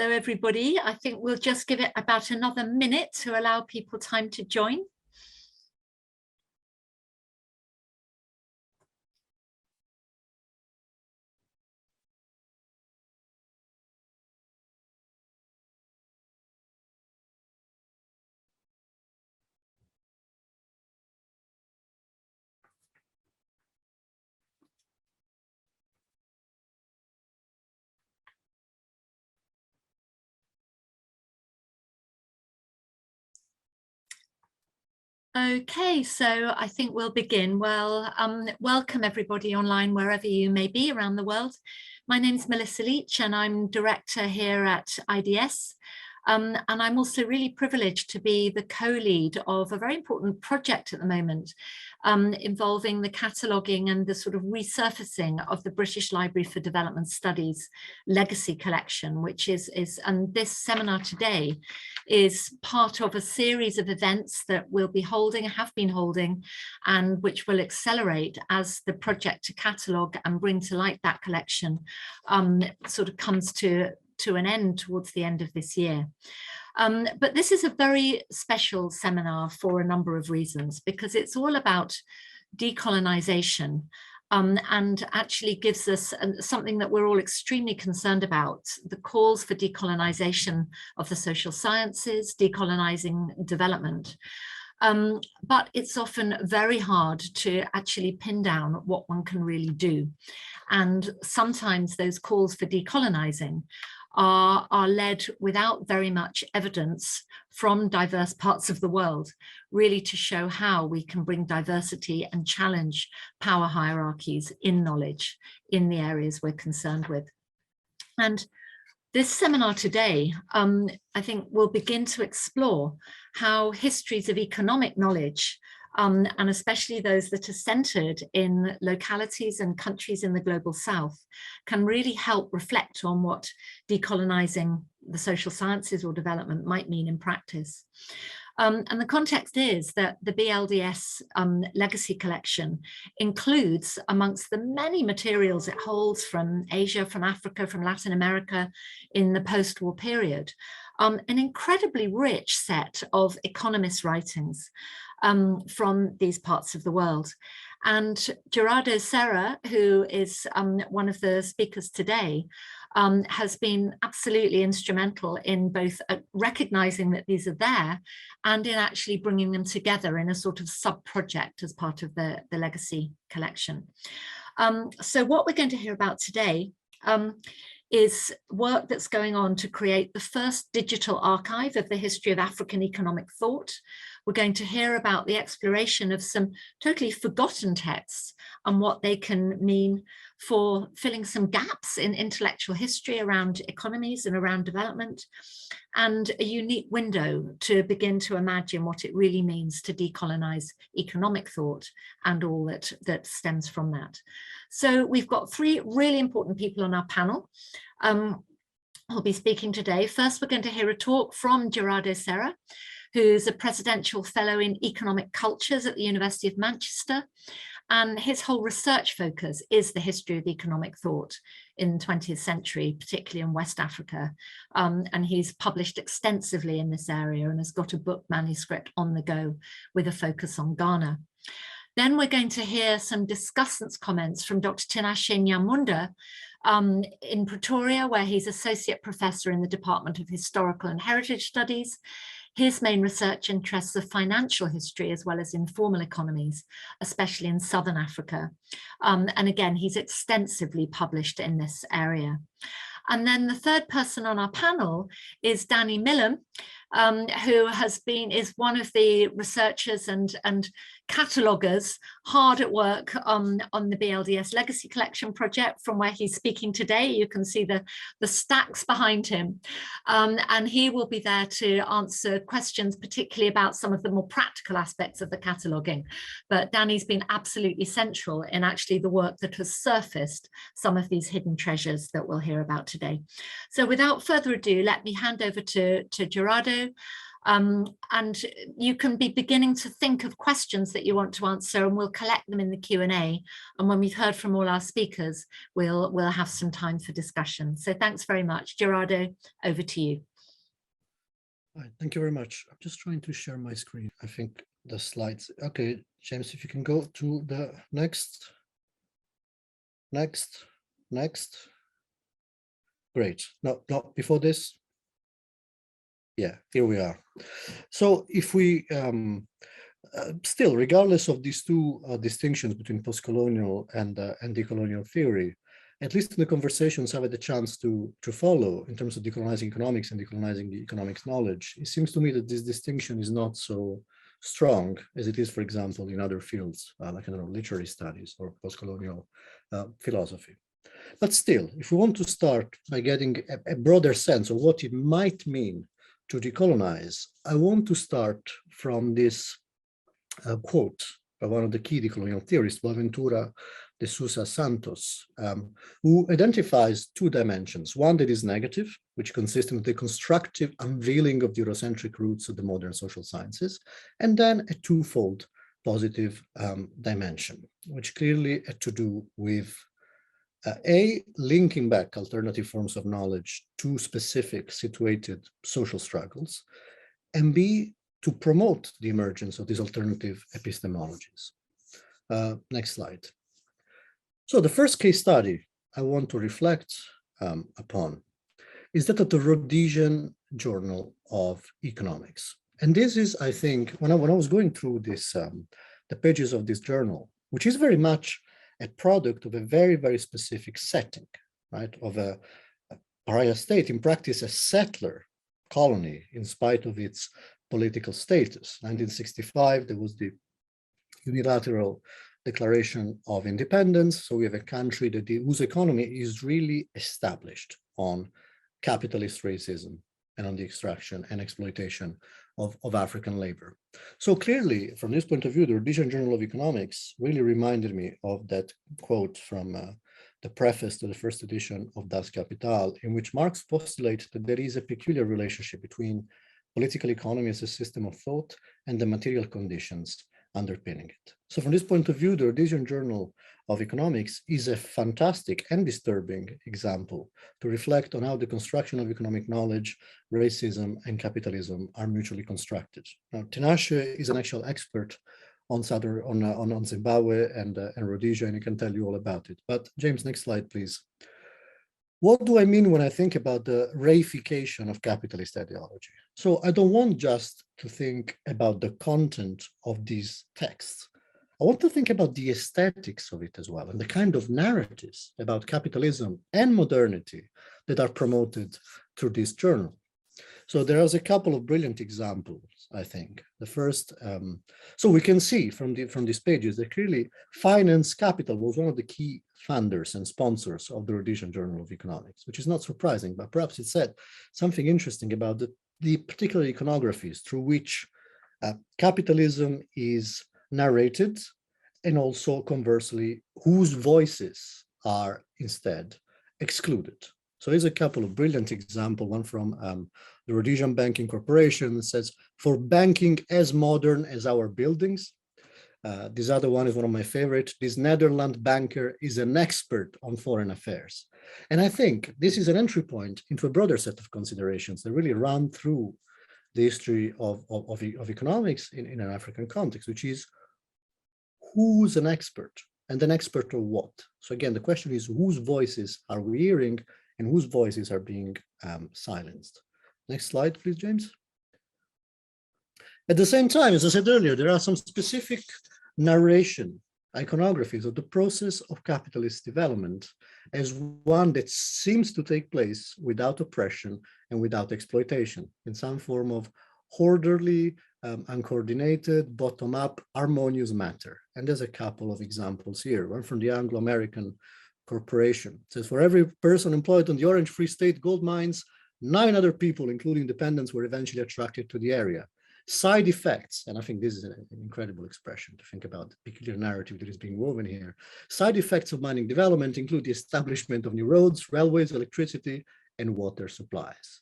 Hello, everybody. I think we'll just give it about another minute to allow people time to join. Okay, so I think we'll begin. Well, welcome everybody online, wherever you may be around the world. My name is Melissa Leach and I'm director here at IDS. And I'm also really privileged to be the co-lead of a very important project at the moment involving the cataloguing and the sort of resurfacing of the British Library for Development Studies legacy collection, which and this seminar today is part of a series of events that we'll be holding, have been holding, and which will accelerate as the project to catalogue and bring to light that collection sort of comes to an end towards the end of this year. But this is a very special seminar for a number of reasons, because it's all about decolonisation and actually gives us something that we're all extremely concerned about, the calls for decolonisation of the social sciences, decolonising development. But it's often very hard to actually pin down what one can really do. And sometimes those calls for decolonising are led without very much evidence from diverse parts of the world, really to show how we can bring diversity and challenge power hierarchies in knowledge in the areas we're concerned with. And this seminar today, I think, will begin to explore how histories of economic knowledge, and especially those that are centered in localities and countries in the global south, can really help reflect on what decolonising the social sciences or development might mean in practice. And the context is that the BLDS legacy collection includes, amongst the many materials it holds from Asia, from Africa, from Latin America in the post-war period, an incredibly rich set of economist writings from these parts of the world. And Gerardo Serra, who is one of the speakers today, has been absolutely instrumental in both recognizing that these are there and in actually bringing them together in a sort of sub-project as part of the legacy collection. So what we're going to hear about today is work that's going on to create the first digital archive of the history of African economic thought. We're going to hear about the exploration of some totally forgotten texts and what they can mean for filling some gaps in intellectual history around economies and around development, and a unique window to begin to imagine what it really means to decolonize economic thought and all that stems from that. So we've got three really important people on our panel who'll be speaking today. First, we're going to hear a talk from Gerardo Serra, who's a presidential fellow in economic cultures at the University of Manchester. And his whole research focus is the history of economic thought in the 20th century, particularly in West Africa. And he's published extensively in this area and has got a book manuscript on the go with a focus on Ghana. Then we're going to hear some discussants' comments from Dr. Tinashe Nyamunda in Pretoria, where he's associate professor in the Department of Historical and Heritage Studies. His main research interests of financial history as well as informal economies, especially in Southern Africa. And again, he's extensively published in this area. And then the third person on our panel is Danny Millam, who is one of the researchers and cataloguers hard at work on the BLDS Legacy Collection project, from where he's speaking today. You can see the stacks behind him. And he will be there to answer questions, particularly about some of the more practical aspects of the cataloguing. But Danny's been absolutely central in actually the work that has surfaced some of these hidden treasures that we'll hear about today. So without further ado, let me hand over to Gerardo. And you can be beginning to think of questions that you want to answer, and we'll collect them in the Q&A. And when we've heard from all our speakers, we'll have some time for discussion. So thanks very much. Gerardo, over to you. All right, thank you very much. I'm just trying to share my screen. I think the slides. Okay, James, if you can go to the next. Great. No, before this. Yeah, here we are. So if we still, regardless of these two distinctions between postcolonial and decolonial theory, at least in the conversations I've had the chance to follow in terms of decolonizing economics and decolonizing the economics knowledge, it seems to me that this distinction is not so strong as it is, for example, in other fields like literary studies or postcolonial philosophy. But still, if we want to start by getting a broader sense of what it might mean to decolonize, I want to start from this quote by one of the key decolonial theorists, Boaventura de Sousa Santos, who identifies two dimensions. One that is negative, which consists in the constructive unveiling of the Eurocentric roots of the modern social sciences, and then a twofold positive dimension, which clearly had to do with A, linking back alternative forms of knowledge to specific situated social struggles, and B, to promote the emergence of these alternative epistemologies. Next slide. So the first case study I want to reflect upon is that of the Rhodesian Journal of Economics. And this is, I think, when I was going through this, the pages of this journal, which is very much a product of a very, very specific setting, right, of a pariah state, in practice a settler colony in spite of its political status. 1965, there was the unilateral Declaration of Independence. So we have a country whose economy is really established on capitalist racism and on the extraction and exploitation of African labor. So clearly, from this point of view, the Rhodesian Journal of Economics really reminded me of that quote from the preface to the first edition of Das Kapital, in which Marx postulates that there is a peculiar relationship between political economy as a system of thought and the material conditions underpinning it. So from this point of view, the Rhodesian Journal of Economics is a fantastic and disturbing example to reflect on how the construction of economic knowledge, racism, and capitalism are mutually constructed. Now, Tinashe is an actual expert on Zimbabwe and Rhodesia, and he can tell you all about it. But James, next slide, please. What do I mean when I think about the reification of capitalist ideology? So I don't want just to think about the content of these texts. I want to think about the aesthetics of it as well, and the kind of narratives about capitalism and modernity that are promoted through this journal. So there is a couple of brilliant examples, I think. The first, so we can see from these pages that clearly finance capital was one of the key funders and sponsors of the Rhodesian Journal of Economics, which is not surprising, but perhaps it said something interesting about the particular iconographies through which capitalism is narrated, and also conversely, whose voices are instead excluded. So here's a couple of brilliant examples, one from the Rhodesian Banking Corporation that says, "For banking as modern as our buildings." This other one is one of my favorite. "This Netherlands banker is an expert on foreign affairs." And I think this is an entry point into a broader set of considerations that really run through the history of economics in an African context, which is who's an expert and an expert of what? So again, the question is whose voices are we hearing and whose voices are being silenced. Next slide, please, James. At the same time, as I said earlier, there are some specific narration iconographies of the process of capitalist development as one that seems to take place without oppression and without exploitation, in some form of orderly, uncoordinated, bottom-up, harmonious matter. And there's a couple of examples here. One from the Anglo-American Corporation. It says, "For every person employed on the Orange Free State gold mines, 9 other people, including dependents, were eventually attracted to the area. Side effects," and I think this is an incredible expression to think about the peculiar narrative that is being woven here. "Side effects of mining development include the establishment of new roads, railways, electricity, and water supplies."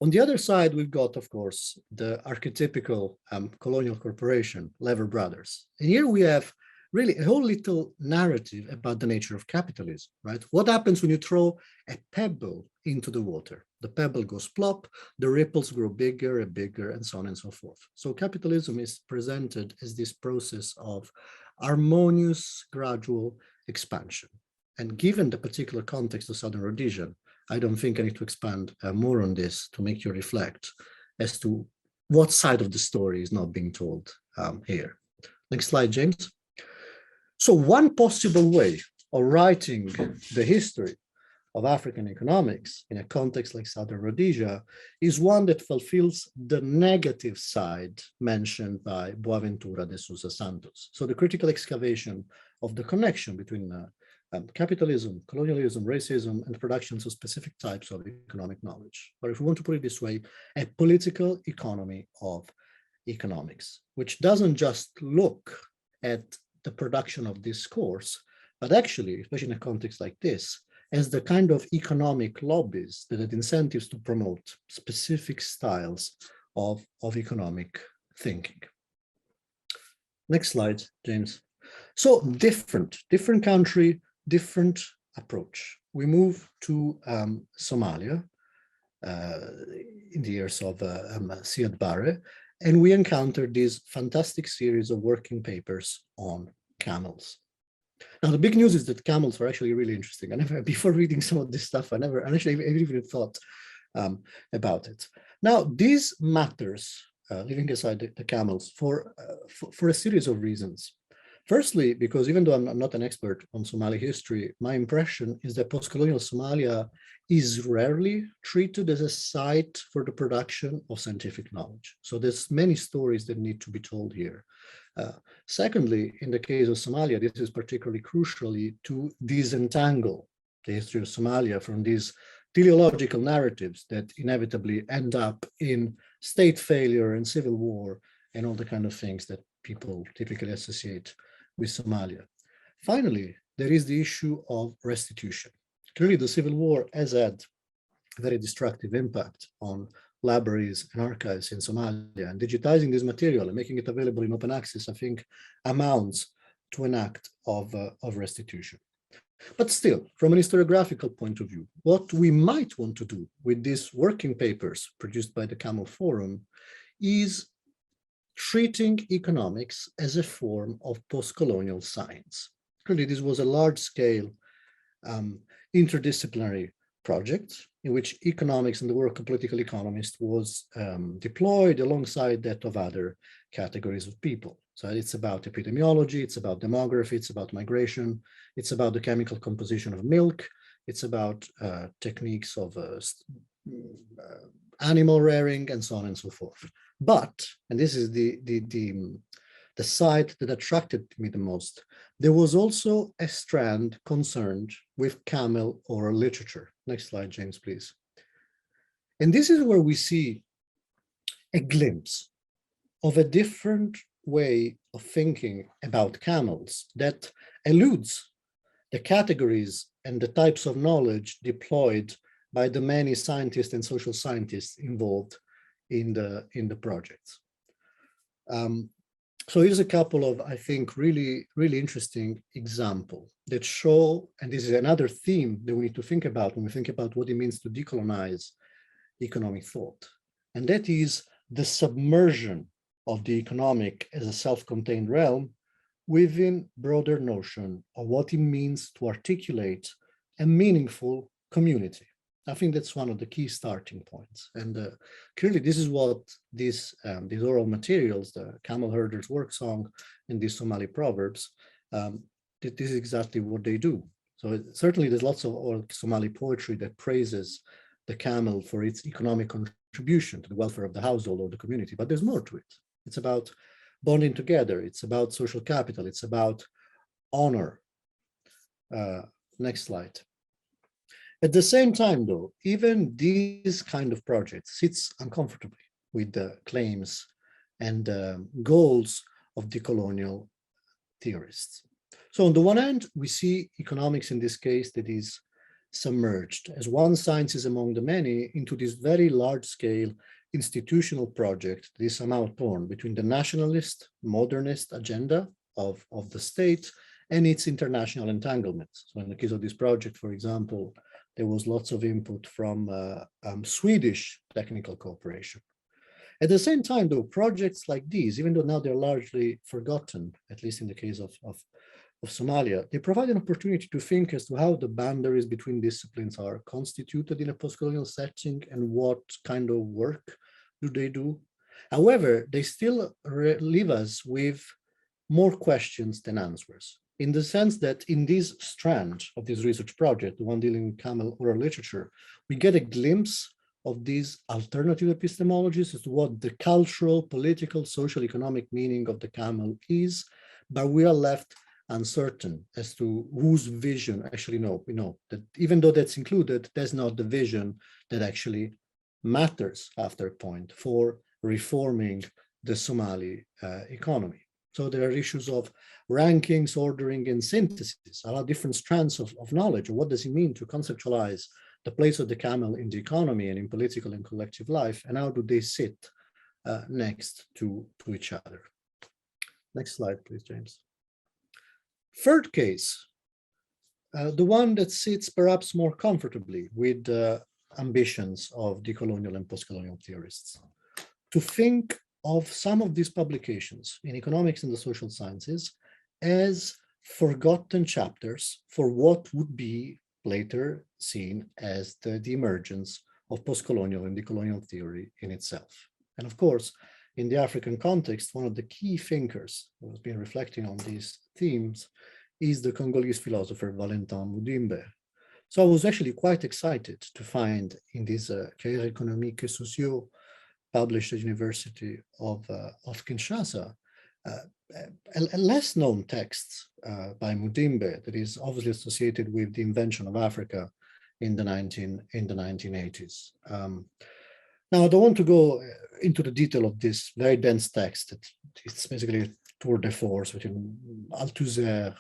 On the other side, we've got, of course, the archetypical colonial corporation, Lever Brothers. And here we have really a whole little narrative about the nature of capitalism, right? What happens when you throw a pebble into the water? The pebble goes plop, the ripples grow bigger and bigger, and so on and so forth. So capitalism is presented as this process of harmonious, gradual expansion. And given the particular context of Southern Rhodesian, I don't think I need to expand more on this to make you reflect as to what side of the story is not being told here. Next slide, James. So one possible way of writing the history of African economics in a context like Southern Rhodesia is one that fulfills the negative side mentioned by Boaventura de Sousa Santos. So the critical excavation of the connection between capitalism, colonialism, racism, and productions of specific types of economic knowledge. Or if we want to put it this way, a political economy of economics, which doesn't just look at the production of discourse, but actually, especially in a context like this, as the kind of economic lobbies that had incentives to promote specific styles of economic thinking. Next slide, James. So different country, different approach. We move to Somalia in the years of Siad Barre, and we encounter this fantastic series of working papers on camels. Now, the big news is that camels are actually really interesting. Before reading some of this stuff, I even thought about it. Now, these matters, leaving aside the camels, for a series of reasons. Firstly, because even though I'm not an expert on Somali history, my impression is that post-colonial Somalia is rarely treated as a site for the production of scientific knowledge. So there's many stories that need to be told here. Secondly, in the case of Somalia, this is particularly crucially to disentangle the history of Somalia from these teleological narratives that inevitably end up in state failure and civil war and all the kind of things that people typically associate with Somalia. Finally, there is the issue of restitution. Clearly, the civil war has had a very destructive impact on libraries and archives in Somalia, and digitizing this material and making it available in open access, I think, amounts to an act of restitution. But still, from an historiographical point of view, what we might want to do with these working papers produced by the Camel Forum is treating economics as a form of post-colonial science. Clearly, this was a large-scale interdisciplinary project in which economics and the work of political economists was deployed alongside that of other categories of people. So it's about epidemiology, it's about demography, it's about migration, it's about the chemical composition of milk, it's about techniques of animal rearing, and so on and so forth. But, and this is the side that attracted me the most, there was also a strand concerned with camel oral literature. Next slide, James, please. And this is where we see a glimpse of a different way of thinking about camels that eludes the categories and the types of knowledge deployed by the many scientists and social scientists involved in the projects. So here's a couple of, I think, really interesting examples that show, and this is another theme that we need to think about when we think about what it means to decolonize economic thought. And that is the submersion of the economic as a self-contained realm within broader notion of what it means to articulate a meaningful community. I think that's one of the key starting points. And clearly, this is what these oral materials, the Camel Herder's work song and these Somali proverbs, this is exactly what they do. So certainly there's lots of oral Somali poetry that praises the camel for its economic contribution to the welfare of the household or the community, but there's more to it. It's about bonding together. It's about social capital. It's about honor. Next slide. At the same time, though, even these kind of projects sits uncomfortably with the claims and goals of decolonial theorists. So on the one hand, we see economics in this case that is submerged as one science is among the many into this very large-scale institutional project that is somehow torn between the nationalist, modernist agenda of the state and its international entanglements. So in the case of this project, for example, there was lots of input from Swedish technical cooperation. At the same time, though, projects like these, even though now they're largely forgotten, at least in the case of Somalia, they provide an opportunity to think as to how the boundaries between disciplines are constituted in a post-colonial setting and what kind of work do they do. However, they still leave us with more questions than answers, in the sense that in this strand of this research project, the one dealing with Camel oral literature, we get a glimpse of these alternative epistemologies as to what the cultural, political, social, economic meaning of the camel is, but we are left uncertain as to whose vision actually we know that even though that's included, that's not the vision that actually matters after a point for reforming the Somali economy. So there are issues of rankings, ordering, and synthesis, a lot of different strands of knowledge. What does it mean to conceptualize the place of the camel in the economy and in political and collective life, and how do they sit next to each other? Next slide, please, James. Third case, the one that sits perhaps more comfortably with the ambitions of decolonial and postcolonial theorists, to think of some of these publications in economics and the social sciences as forgotten chapters for what would be later seen as the emergence of postcolonial and decolonial theory in itself. And of course, in the African context, one of the key thinkers who has been reflecting on these themes is the Congolese philosopher Valentine Mudimbe. So I was actually quite excited to find in this Cahiers économiques et sociaux published at the University of Kinshasa, a less known text by Mudimbe that is obviously associated with the invention of Africa in the 1980s. Now, I don't want to go into the detail of this very dense text. It's basically a tour de force between Althusser,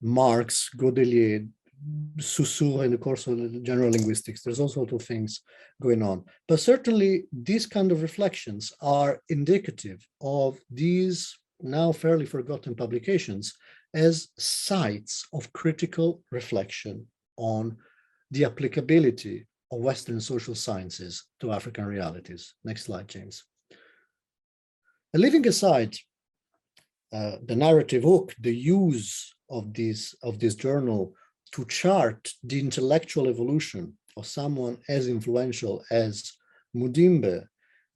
Marx, Godelier, Saussure in the course of general linguistics. There's all sorts of things going on. But certainly these kind of reflections are indicative of these now fairly forgotten publications as sites of critical reflection on the applicability of Western social sciences to African realities. Next slide, James. And leaving aside the narrative hook, the use of this journal to chart the intellectual evolution of someone as influential as Mudimbe,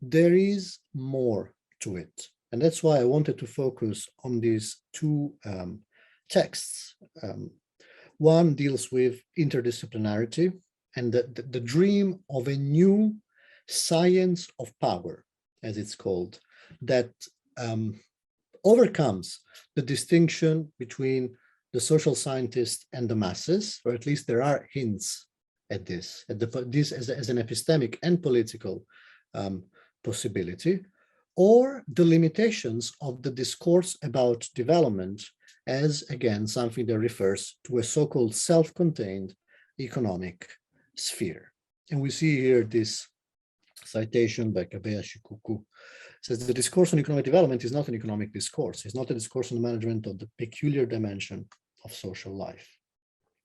there is more to it. And that's why I wanted to focus on these two texts. One deals with interdisciplinarity and the dream of a new science of power, as it's called, that overcomes the distinction between the social scientist and the masses, or at least there are hints at this, as an epistemic and political possibility, or the limitations of the discourse about development as, again, something that refers to a so-called self-contained economic sphere. And we see here this citation by Kabea Shikuku. Says the discourse on economic development is not an economic discourse. It's not a discourse on the management of the peculiar dimension of social life.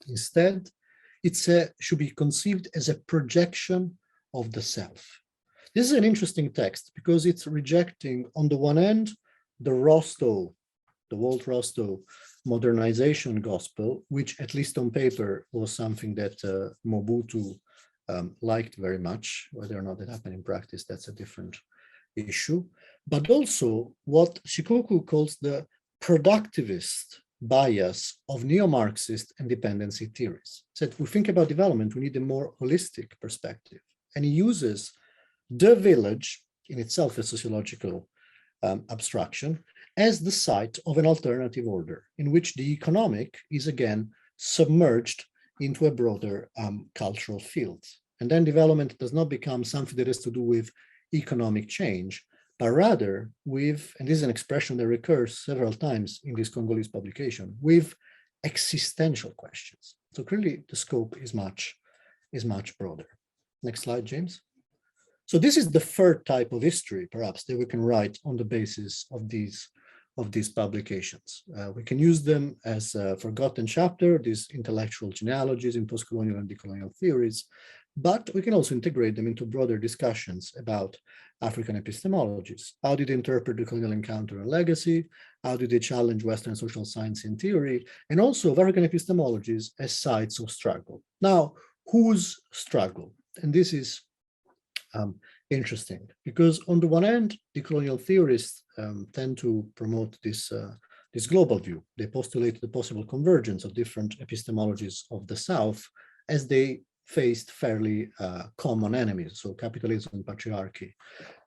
Instead, it should be conceived as a projection of the self. This is an interesting text because it's rejecting, on the one hand, the Walt Rostow modernization gospel, which at least on paper was something that Mobutu liked very much. Whether or not that happened in practice, that's a different issue. But also what Shikoku calls the productivist bias of neo-Marxist and dependency theories. So if we think about development, we need a more holistic perspective. And he uses the village, in itself a sociological abstraction, as the site of an alternative order in which the economic is again submerged into a broader cultural field. And then development does not become something that has to do with economic change, but rather with, and this is an expression that recurs several times in this Congolese publication, with existential questions. So clearly the scope is much broader. Next slide, James. So this is the third type of history, perhaps, that we can write on the basis of these publications. We can use them as a forgotten chapter, these intellectual genealogies in postcolonial and decolonial theories, but we can also integrate them into broader discussions about African epistemologies. How did they interpret the colonial encounter and legacy? How did they challenge Western social science in theory? And also of African epistemologies as sites of struggle. Now, whose struggle? And this is interesting, because on the one hand, decolonial theorists tend to promote this global view. They postulate the possible convergence of different epistemologies of the South as they faced fairly common enemies, so capitalism, patriarchy,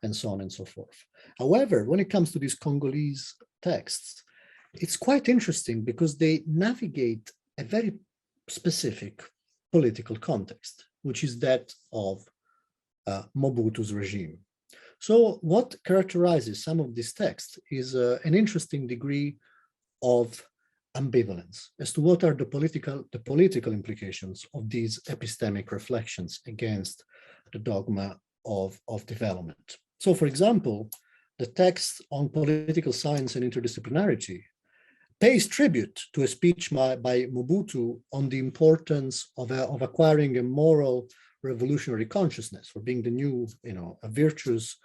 and so on and so forth. However, when it comes to these Congolese texts, it's quite interesting because they navigate a very specific political context, which is that of Mobutu's regime. So what characterizes some of these texts is an interesting degree of ambivalence as to what are the political implications of these epistemic reflections against the dogma of development. So, for example, the text on political science and interdisciplinarity pays tribute to a speech by Mobutu on the importance of acquiring a moral revolutionary consciousness, for being the new, a virtuous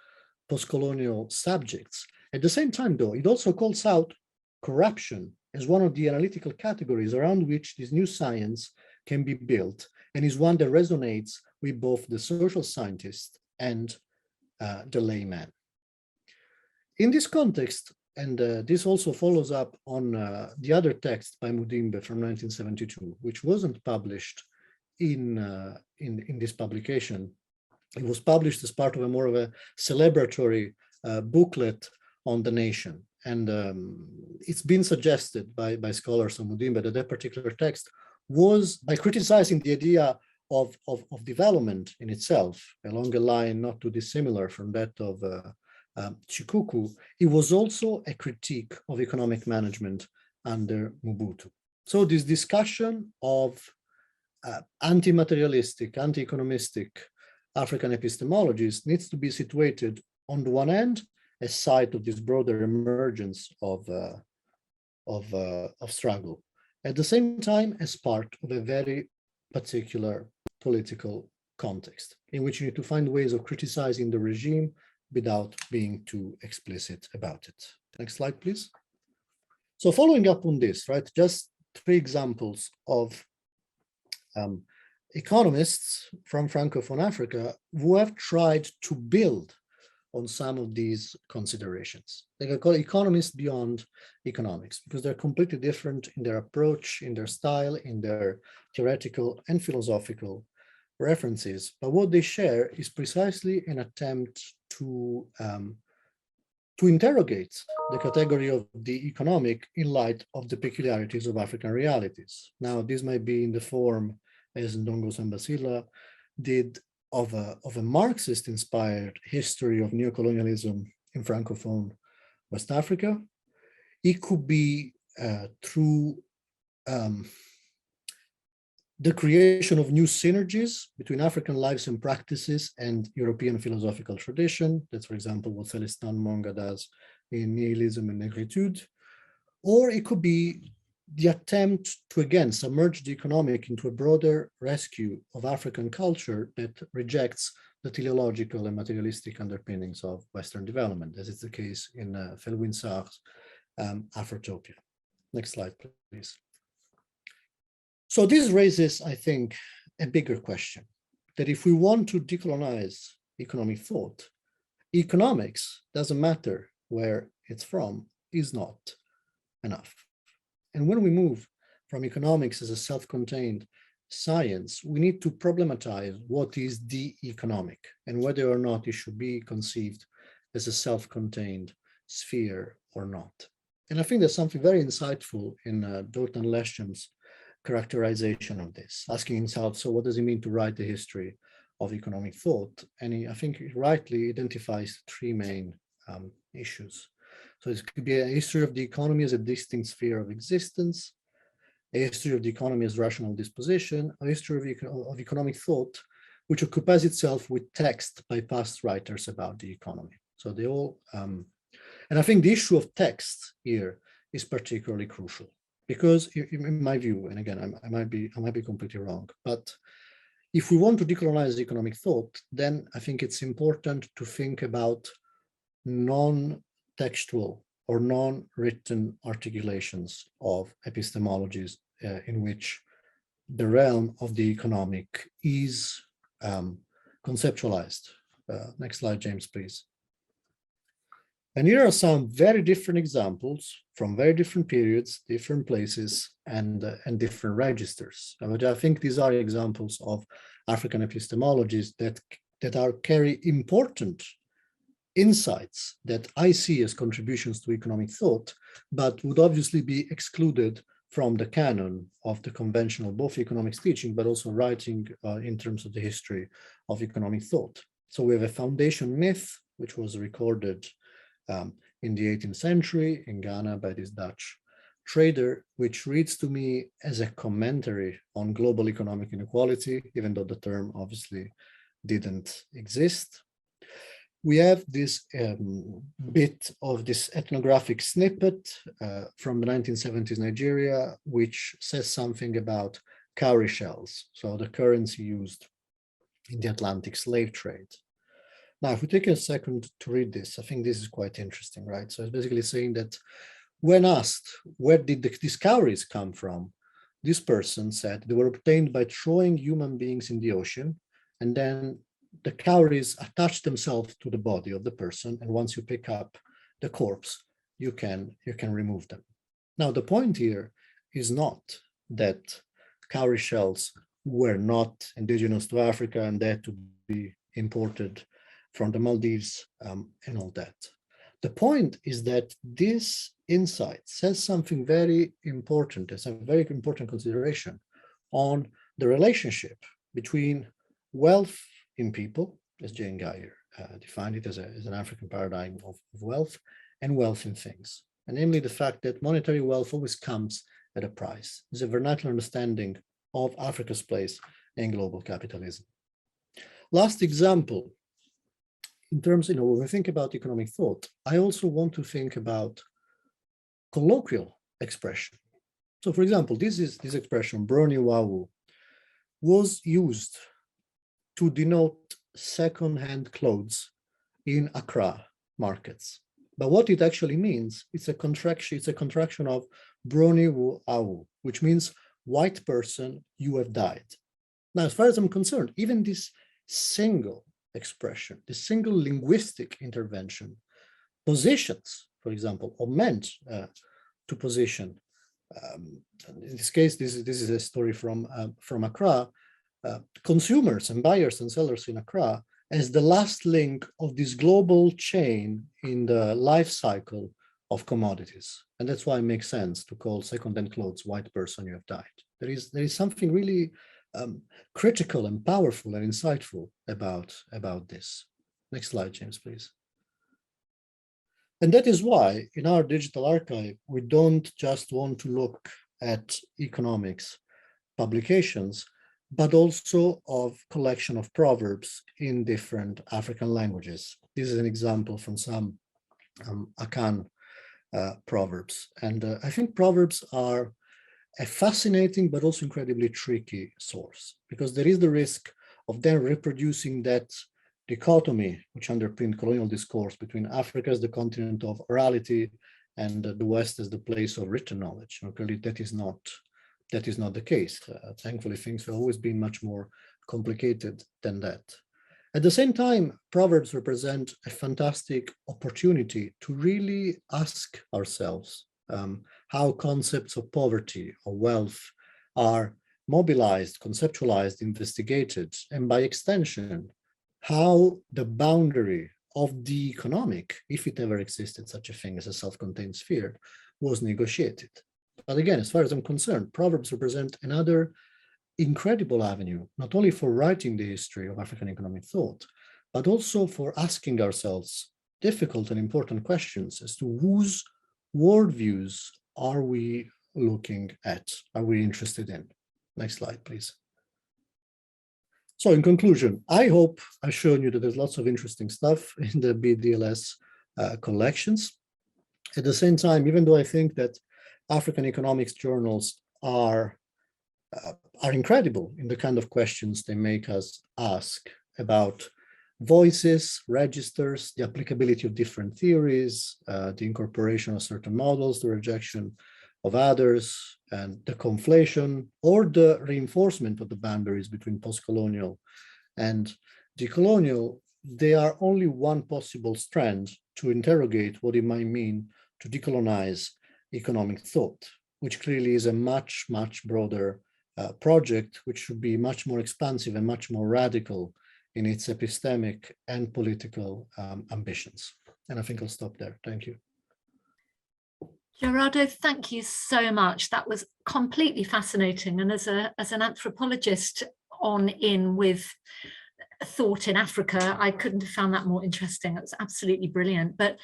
postcolonial subjects. At the same time, though, it also calls out corruption as one of the analytical categories around which this new science can be built, and is one that resonates with both the social scientist and the layman. In this context, and this also follows up on the other text by Mudimbe from 1972, which wasn't published in this publication. It was published as part of a celebratory booklet on the nation. And it's been suggested by scholars on Mudimbe that particular text was, by criticizing the idea of development in itself, along a line not too dissimilar from that of Chikuku, it was also a critique of economic management under Mobutu. So this discussion of anti-materialistic, anti-economistic African epistemologies needs to be situated on the one hand as site of this broader emergence of struggle, at the same time as part of a very particular political context in which you need to find ways of criticizing the regime without being too explicit about it. Next slide, please. So following up on this, right, just 3 examples of economists from Francophone Africa who have tried to build on some of these considerations. They can call economists beyond economics because they're completely different in their approach, in their style, in their theoretical and philosophical references. But what they share is precisely an attempt to interrogate the category of the economic in light of the peculiarities of African realities. Now, this might be in the form, as Ndongo Sambasila did, of a Marxist-inspired history of neocolonialism in Francophone West Africa. It could be through the creation of new synergies between African lives and practices and European philosophical tradition. That's, for example, what Celestin Monga does in Nihilism and Negritude. Or it could be the attempt to, again, submerge the economic into a broader rescue of African culture that rejects the teleological and materialistic underpinnings of Western development, as is the case in Felwine Sarr's Afrotopia. Next slide, please. So this raises, I think, a bigger question, that if we want to decolonize economic thought, economics, doesn't matter where it's from, is not enough. And when we move from economics as a self-contained science, we need to problematize what is the economic and whether or not it should be conceived as a self-contained sphere or not. And I think there's something very insightful in Dr. Lesham's characterization of this, asking himself, so what does it mean to write the history of economic thought? And I think he rightly identifies 3 main issues. So it could be a history of the economy as a distinct sphere of existence, a history of the economy as rational disposition, a history of economic thought, which occupies itself with text by past writers about the economy. So they all, and I think the issue of text here is particularly crucial because, in my view, and again, I might be completely wrong, but if we want to decolonize economic thought, then I think it's important to think about non-textual or non-written articulations of epistemologies in which the realm of the economic is conceptualized. Next slide, James, please. And here are some very different examples from very different periods, different places, and different registers. But I think these are examples of African epistemologies that carry important insights that I see as contributions to economic thought, but would obviously be excluded from the canon of the conventional, both economics teaching, but also writing in terms of the history of economic thought. So we have a foundation myth, which was recorded in the 18th century in Ghana by this Dutch trader, which reads to me as a commentary on global economic inequality, even though the term obviously didn't exist. We have this bit of this ethnographic snippet from the 1970s Nigeria, which says something about cowrie shells, so the currency used in the Atlantic slave trade. Now, if we take a second to read this, I think this is quite interesting, right? So it's basically saying that when asked, where did these cowries come from? This person said they were obtained by throwing human beings in the ocean, and then the cowries attach themselves to the body of the person, and once you pick up the corpse, you can remove them. Now, the point here is not that cowrie shells were not indigenous to Africa and they had to be imported from the Maldives and all that. The point is that this insight says something very important, it's a very important consideration on the relationship between wealth in people, as Jane Geyer defined it as an African paradigm of wealth, and wealth in things. And namely the fact that monetary wealth always comes at a price. It's a vernacular understanding of Africa's place in global capitalism. Last example, in terms, when we think about economic thought, I also want to think about colloquial expression. So for example, this expression, brony wawu, was used to denote second-hand clothes in Accra markets. But what it actually means, it's a contraction of brony wawu, which means white person, you have died. Now, as far as I'm concerned, even this single expression, this single linguistic intervention positions, for example, or meant to position, in this case, this is a story from Accra, consumers and buyers and sellers in Accra as the last link of this global chain in the life cycle of commodities. And that's why it makes sense to call second-hand clothes white person, you have died. There is something really critical and powerful and insightful about this. Next slide, James, please. And that is why in our digital archive, we don't just want to look at economics publications, but also of collection of proverbs in different African languages. This is an example from some Akan Proverbs. And I think proverbs are a fascinating but also incredibly tricky source, because there is the risk of then reproducing that dichotomy which underpinned colonial discourse between Africa as the continent of orality and the West as the place of written knowledge. Clearly, that is not the case. Thankfully, things have always been much more complicated than that. At the same time, proverbs represent a fantastic opportunity to really ask ourselves how concepts of poverty or wealth are mobilized, conceptualized, investigated, and by extension, how the boundary of the economic, if it ever existed such a thing as a self-contained sphere, was negotiated. But again, as far as I'm concerned, proverbs represent another incredible avenue, not only for writing the history of African economic thought, but also for asking ourselves difficult and important questions as to whose worldviews are we looking at, are we interested in? Next slide, please. So in conclusion, I hope I've shown you that there's lots of interesting stuff in the BLDS collections. At the same time, even though I think that African economics journals are incredible in the kind of questions they make us ask about voices, registers, the applicability of different theories, the incorporation of certain models, the rejection of others, and the conflation or the reinforcement of the boundaries between postcolonial and decolonial, they are only one possible strand to interrogate what it might mean to decolonize economic thought, which clearly is a much, much broader project, which should be much more expansive and much more radical in its epistemic and political ambitions. And I think I'll stop there. Thank you. Gerardo, thank you so much. That was completely fascinating. And as an anthropologist in with thought in Africa, I couldn't have found that more interesting. It was absolutely brilliant. But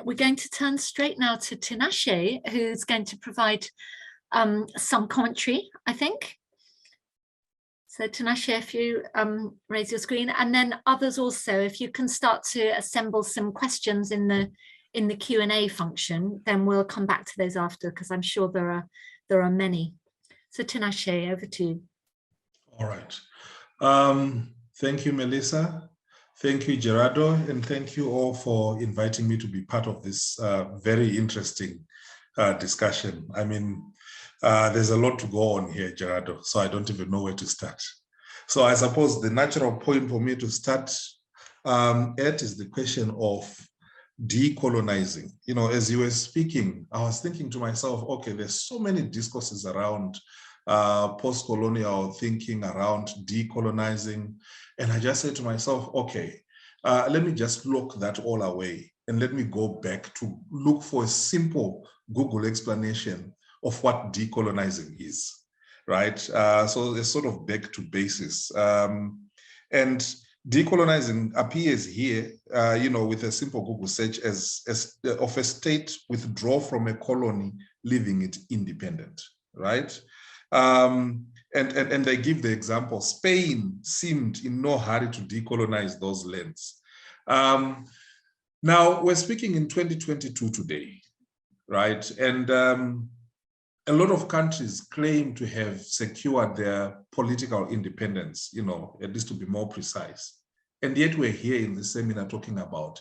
we're going to turn straight now to Tinashe, who's going to provide some commentary, I think. So Tinashe, if you raise your screen, and then others also, if you can start to assemble some questions in the Q&A function, then we'll come back to those after, because I'm sure there are many. So Tinashe, over to you. All right. Thank you, Melissa. Thank you, Gerardo, and thank you all for inviting me to be part of this very interesting discussion. I mean, there's a lot to go on here, Gerardo, so I don't even know where to start. So I suppose the natural point for me to start at is the question of decolonizing. You know, as you were speaking, I was thinking to myself, okay, there's so many discourses around post-colonial thinking, around decolonizing. And I just said to myself, okay, let me just lock that all away and let me go back to look for a simple Google explanation of what decolonizing is, right? So it's sort of back to basis. And decolonizing appears here, you know, with a simple Google search as of a state withdraw from a colony, leaving it independent, right? And they give the example, Spain seemed in no hurry to decolonize those lands. Now, we're speaking in 2022 today, right? And a lot of countries claim to have secured their political independence, you know, at least to be more precise. And yet we're here in the seminar talking about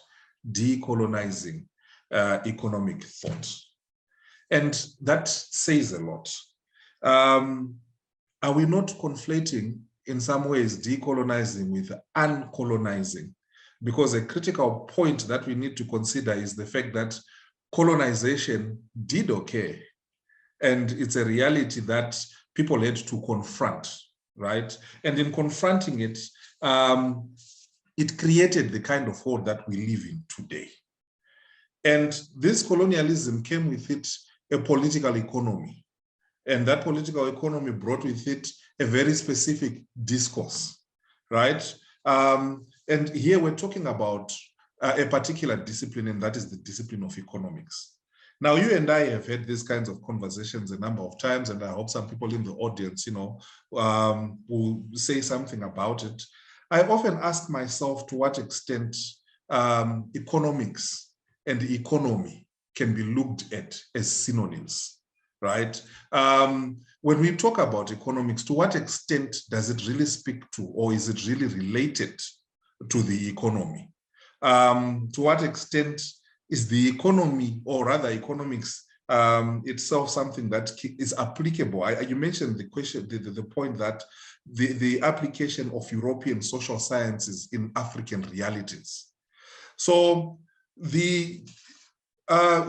decolonizing economic thought. And that says a lot. Are we not conflating in some ways decolonizing with uncolonizing? Because a critical point that we need to consider is the fact that colonization did occur. And it's a reality that people had to confront, right? And in confronting it, it created the kind of world that we live in today. And this colonialism came with it a political economy. And that political economy brought with it a very specific discourse, right? And here we're talking about a particular discipline, and that is the discipline of economics. Now, you and I have had these kinds of conversations a number of times, and I hope some people in the audience, you know, will say something about it. I often ask myself to what extent economics and economy can be looked at as synonyms, right? When we talk about economics, to what extent does it really speak to, or is it really related to the economy? To what extent is the economy, or rather economics itself, something that is applicable? You mentioned the question, the point that the application of European social sciences in African realities. So the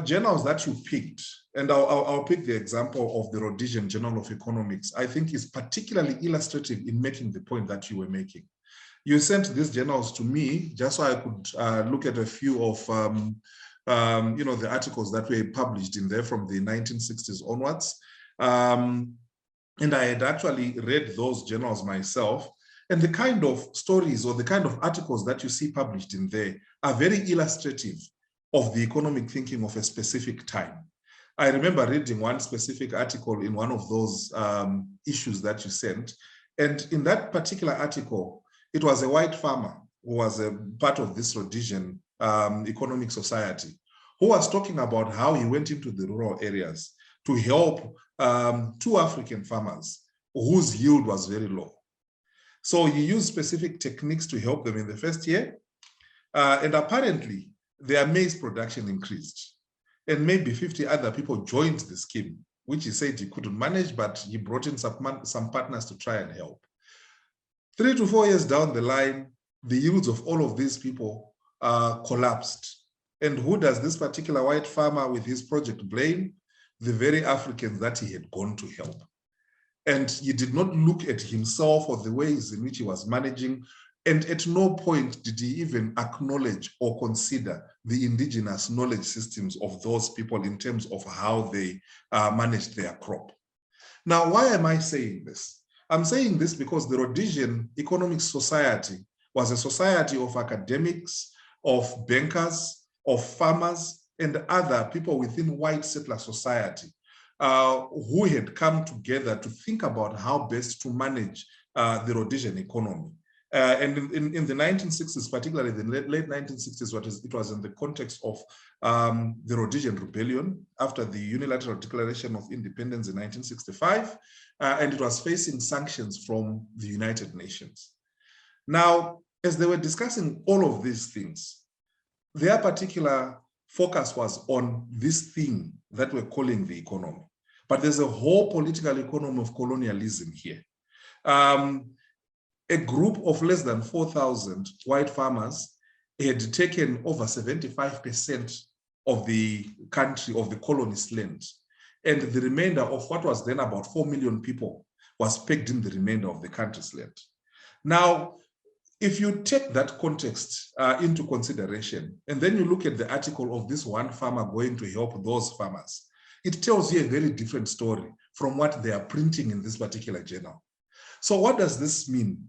journals that you picked, and I'll pick the example of the Rhodesian Journal of Economics, I think is particularly illustrative in making the point that you were making. You sent these journals to me just so I could look at a few of you know, the articles that were published in there from the 1960s onwards. And I had actually read those journals myself. And the kind of stories or the kind of articles that you see published in there are very illustrative of the economic thinking of a specific time. I remember reading one specific article in one of those issues that you sent. And in that particular article, it was a white farmer who was a part of this Rhodesian economic society, who was talking about how he went into the rural areas to help 2 African farmers whose yield was very low. So he used specific techniques to help them in the first year. And apparently, their maize production increased. And maybe 50 other people joined the scheme, which he said he couldn't manage, but he brought in some partners to try and help. 3 to 4 years down the line, the yields of all of these people collapsed. And who does this particular white farmer with his project blame? The very Africans that he had gone to help. And he did not look at himself or the ways in which he was managing. And at no point did he even acknowledge or consider the indigenous knowledge systems of those people in terms of how they managed their crop. Now, why am I saying this? I'm saying this because the Rhodesian Economic Society was a society of academics, of bankers, of farmers, and other people within white settler society who had come together to think about how best to manage the Rhodesian economy. And in the 1960s, particularly the late 1960s, it was in the context of the Rhodesian Rebellion after the unilateral declaration of independence in 1965, and it was facing sanctions from the United Nations. Now, as they were discussing all of these things, their particular focus was on this thing that we're calling the economy. But there's a whole political economy of colonialism here. A group of less than 4,000 white farmers had taken over 75% of the country, of the colonist land. And the remainder of what was then about 4 million people was pegged in the remainder of the country's land. Now, if you take that context into consideration, and then you look at the article of this one farmer going to help those farmers, it tells you a very different story from what they are printing in this particular journal. So what does this mean?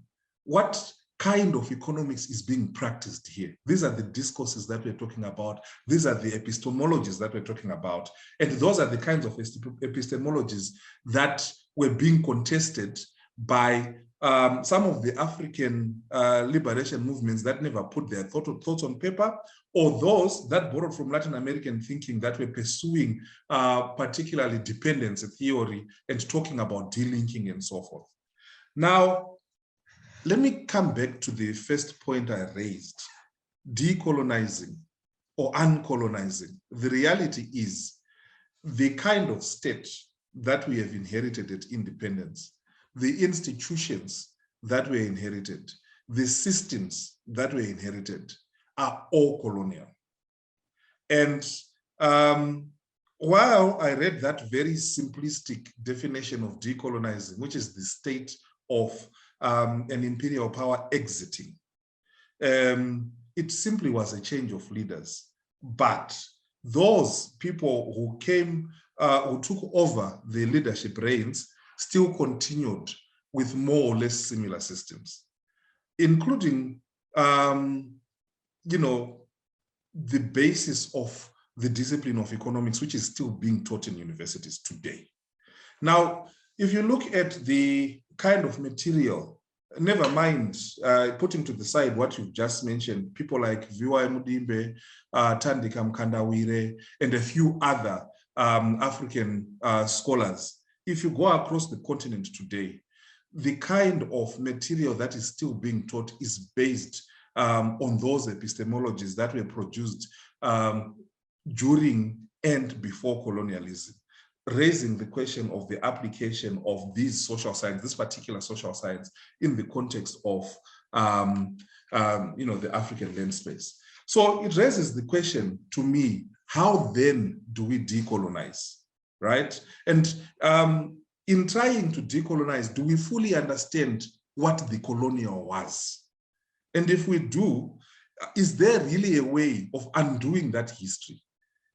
What kind of economics is being practiced here? These are the discourses that we're talking about. These are the epistemologies that we're talking about. And those are the kinds of epistemologies that were being contested by some of the African liberation movements that never put their thoughts on paper, or those that borrowed from Latin American thinking that were pursuing particularly dependency theory and talking about delinking and so forth. Now, let me come back to the first point I raised, decolonizing or uncolonizing. The reality is the kind of state that we have inherited at independence, the institutions that were inherited, the systems that were inherited are all colonial. And while I read that very simplistic definition of decolonizing, which is the state of an imperial power exiting, it simply was a change of leaders. But those people who came, who took over the leadership reins still continued with more or less similar systems, including, the basis of the discipline of economics, which is still being taught in universities today. Now, if you look at the kind of material, never mind putting to the side what you've just mentioned, people like Viwa Mudimbe, Thandika Mkandawire, and a few other African scholars, if you go across the continent today, the kind of material that is still being taught is based on those epistemologies that were produced during and before colonialism, raising the question of the application of these social science, this particular social science, in the context of the African land space. So it raises the question to me, how then do we decolonize, right? And in trying to decolonize, do we fully understand what the colonial was? And if we do, is there really a way of undoing that history?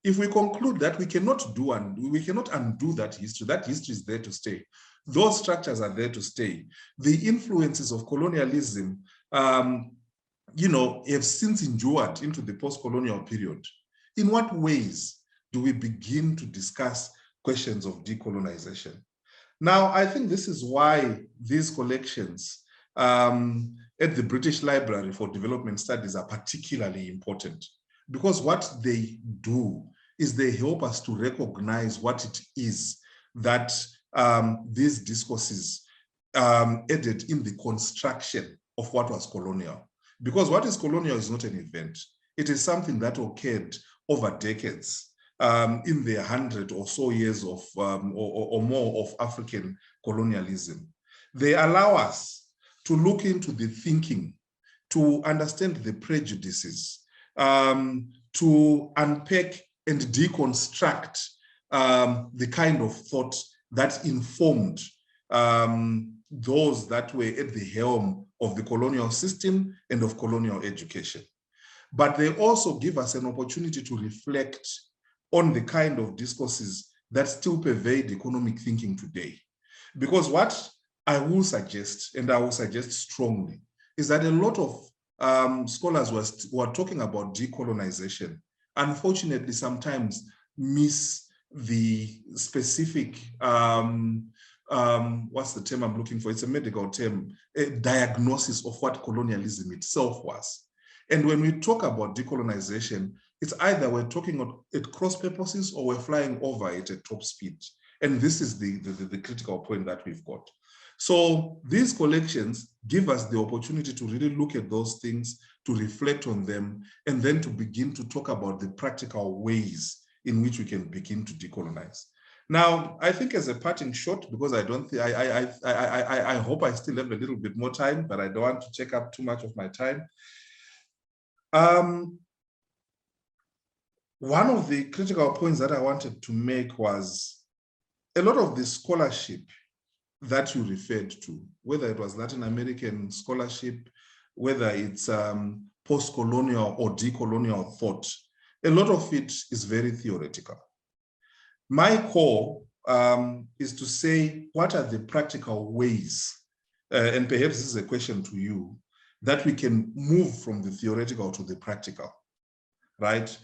If we conclude that we cannot undo that history is there to stay. Those structures are there to stay. The influences of colonialism, have since endured into the post-colonial period. In what ways do we begin to discuss questions of decolonization? Now, I think this is why these collections at the British Library for Development Studies are particularly important, because what they do is they help us to recognize what it is that these discourses added in the construction of what was colonial. Because what is colonial is not an event. It is something that occurred over decades in the 100 or so years of or more of African colonialism. They allow us to look into the thinking, to understand the prejudices, to unpack and deconstruct the kind of thought that informed those that were at the helm of the colonial system and of colonial education. But they also give us an opportunity to reflect on the kind of discourses that still pervade economic thinking today. Because what I will suggest, and I will suggest strongly, is that a lot of scholars who are talking about decolonization, unfortunately, sometimes miss the specific, what's the term I'm looking for? It's a medical term, a diagnosis of what colonialism itself was. And when we talk about decolonization, it's either we're talking at cross purposes or we're flying over it at top speed. And this is the critical point that we've got. So these collections give us the opportunity to really look at those things, to reflect on them, and then to begin to talk about the practical ways in which we can begin to decolonize. Now, I think as a parting shot, because I don't think, I hope I still have a little bit more time, but I don't want to take up too much of my time. One of the critical points that I wanted to make was a lot of the scholarship that you referred to, whether it was Latin American scholarship, whether it's post-colonial or decolonial thought, a lot of it is very theoretical. My call is to say, what are the practical ways, and perhaps this is a question to you, that we can move from the theoretical to the practical, right?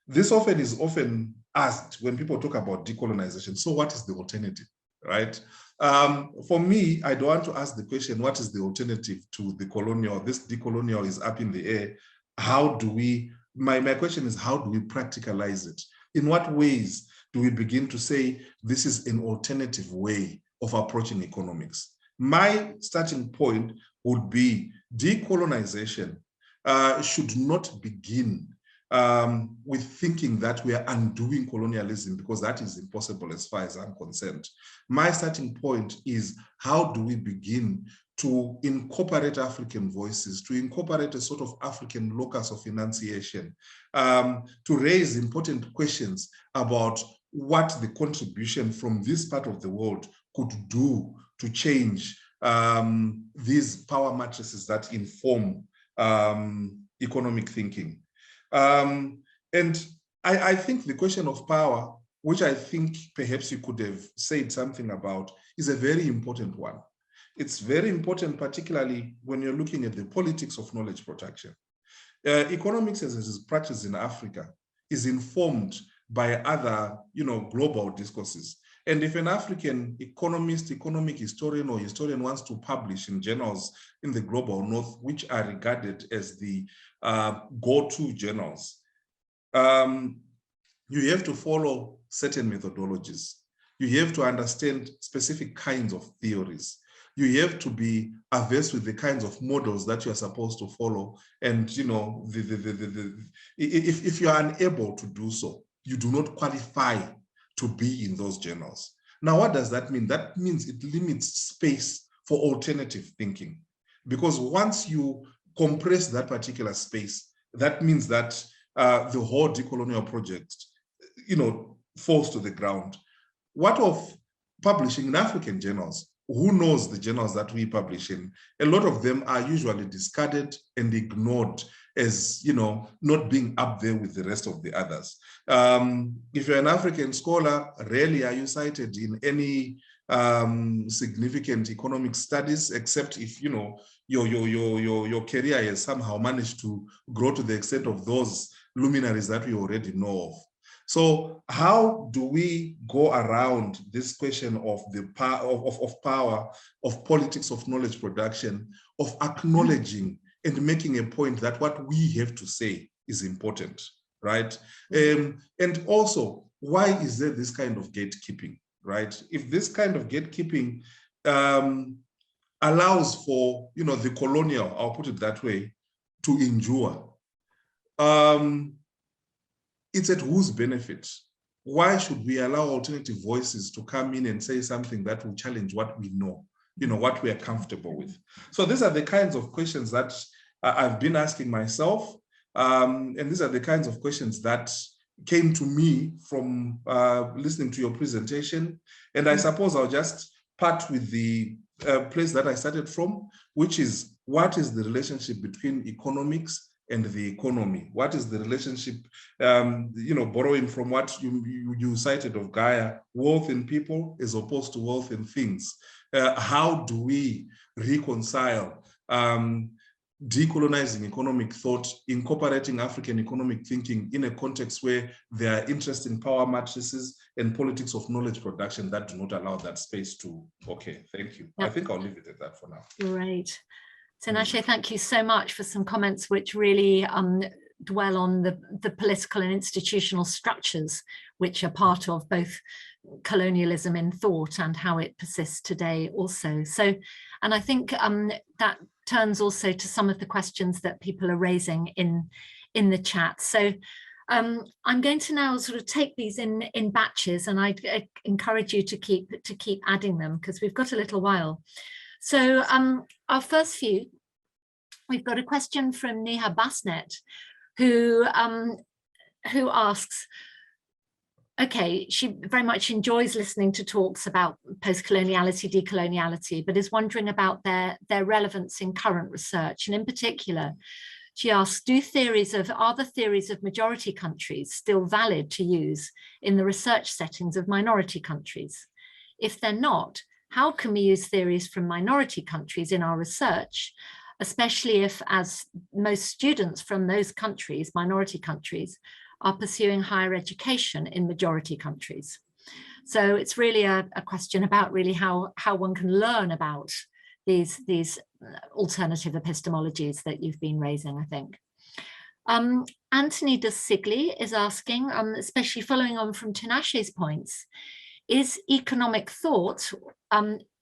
This is often asked when people talk about decolonization. So what is the alternative, right? For me, I don't want to ask the question, what is the alternative to the colonial? This decolonial is up in the air. How do we, my question is, how do we practicalize it? In what ways do we begin to say this is an alternative way of approaching economics? My starting point would be decolonization should not begin with thinking that we are undoing colonialism, because that is impossible as far as I'm concerned. My starting point is, how do we begin to incorporate African voices, to incorporate a sort of African locus of enunciation, to raise important questions about what the contribution from this part of the world could do to change these power matrices that inform economic thinking. And I think the question of power, which I think perhaps you could have said something about, is a very important one. It's very important, particularly when you're looking at the politics of knowledge production. Economics as it is practiced in Africa is informed by other, global discourses. And if an African economist, economic historian, or historian wants to publish in journals in the global north, which are regarded as the go-to journals, you have to follow certain methodologies. You have to understand specific kinds of theories. You have to be averse with the kinds of models that you're supposed to follow. And, if you are unable to do so, you do not qualify to be in those journals. Now, what does that mean? That means it limits space for alternative thinking. Because once you compress that particular space, that means that the whole decolonial project, falls to the ground. What of publishing in African journals? Who knows the journals that we publish in? A lot of them are usually discarded and ignored as, not being up there with the rest of the others. If you're an African scholar, rarely are you cited in any significant economic studies, except if, your career has somehow managed to grow to the extent of those luminaries that we already know of. So how do we go around this question of the power, of politics of knowledge production, of acknowledging and making a point that what we have to say is important, right? And also, why is there this kind of gatekeeping, right? If this kind of gatekeeping allows for, the colonial, I'll put it that way, to endure, it's at whose benefit? Why should we allow alternative voices to come in and say something that will challenge what we know, what we are comfortable with? So these are the kinds of questions that I've been asking myself. And these are the kinds of questions that came to me from listening to your presentation. And I suppose I'll just part with the place that I started from, which is, what is the relationship between economics and the economy? What is the relationship, borrowing from what you cited of Gaia, wealth in people as opposed to wealth in things? How do we reconcile decolonizing economic thought, incorporating African economic thinking in a context where there are interesting power matrices and politics of knowledge production that do not allow that space to, okay, thank you. Yep. I think I'll leave it at that for now. Great. Tinashe, thank you so much for some comments which really dwell on the political and institutional structures which are part of both colonialism in thought and how it persists today also. So, and I think that turns also to some of the questions that people are raising in the chat. So I'm going to now sort of take these in batches, and I encourage you to keep adding them because we've got a little while. So our first few, we've got a question from Neha Basnet, who asks, okay, she very much enjoys listening to talks about post-coloniality, decoloniality, but is wondering about their relevance in current research. And in particular, she asks, are the theories of majority countries still valid to use in the research settings of minority countries? If they're not, how can we use theories from minority countries in our research, especially if, as most students from those countries, minority countries, are pursuing higher education in majority countries? So it's really a question about really how one can learn about these alternative epistemologies that you've been raising, I think. Anthony de Sigli is asking, especially following on from Tinashe's points, is economic thought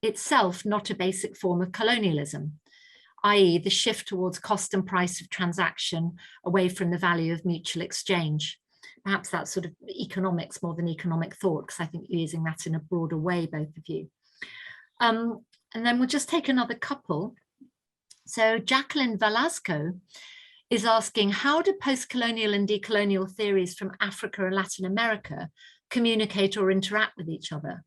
itself not a basic form of colonialism, i.e. the shift towards cost and price of transaction away from the value of mutual exchange? Perhaps that's sort of economics more than economic thought, because I think you're using that in a broader way, both of you. And then we'll just take another couple. So Jacqueline Velasco is asking, how do post-colonial and decolonial theories from Africa and Latin America communicate or interact with each other?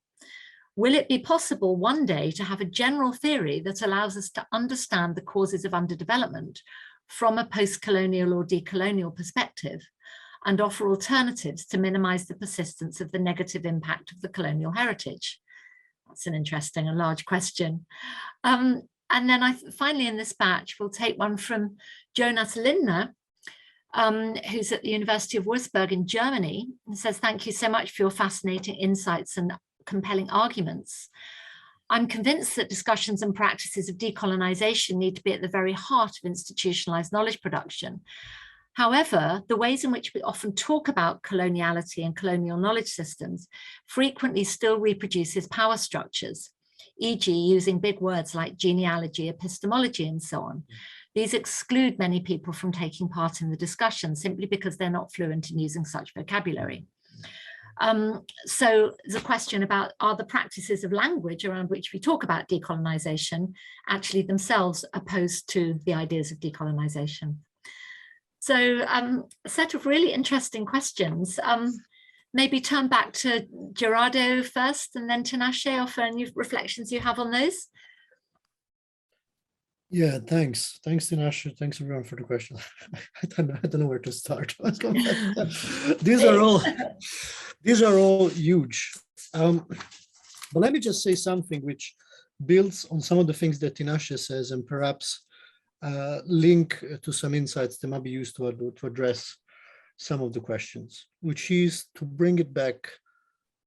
Will it be possible one day to have a general theory that allows us to understand the causes of underdevelopment from a post-colonial or decolonial perspective and offer alternatives to minimize the persistence of the negative impact of the colonial heritage? That's an interesting and large question. And then finally in this batch, we'll take one from Jonas Lindner, who's at the University of Würzburg in Germany, and says, thank you so much for your fascinating insights and compelling arguments. I'm convinced that discussions and practices of decolonization need to be at the very heart of institutionalized knowledge production. However, the ways in which we often talk about coloniality and colonial knowledge systems frequently still reproduces power structures, e.g. using big words like genealogy, epistemology, and so on. These exclude many people from taking part in the discussion simply because they're not fluent in using such vocabulary. So there's a question about, are the practices of language around which we talk about decolonization actually themselves opposed to the ideas of decolonization? So a set of really interesting questions. Maybe turn back to Gerardo first, and then Tinashe, offer any reflections you have on those. Yeah, thanks. Thanks, Tinashe. Thanks everyone for the question. I don't know where to start. These are all huge. But let me just say something which builds on some of the things that Tinashe says, and perhaps link to some insights that might be used to address some of the questions, which is to bring it back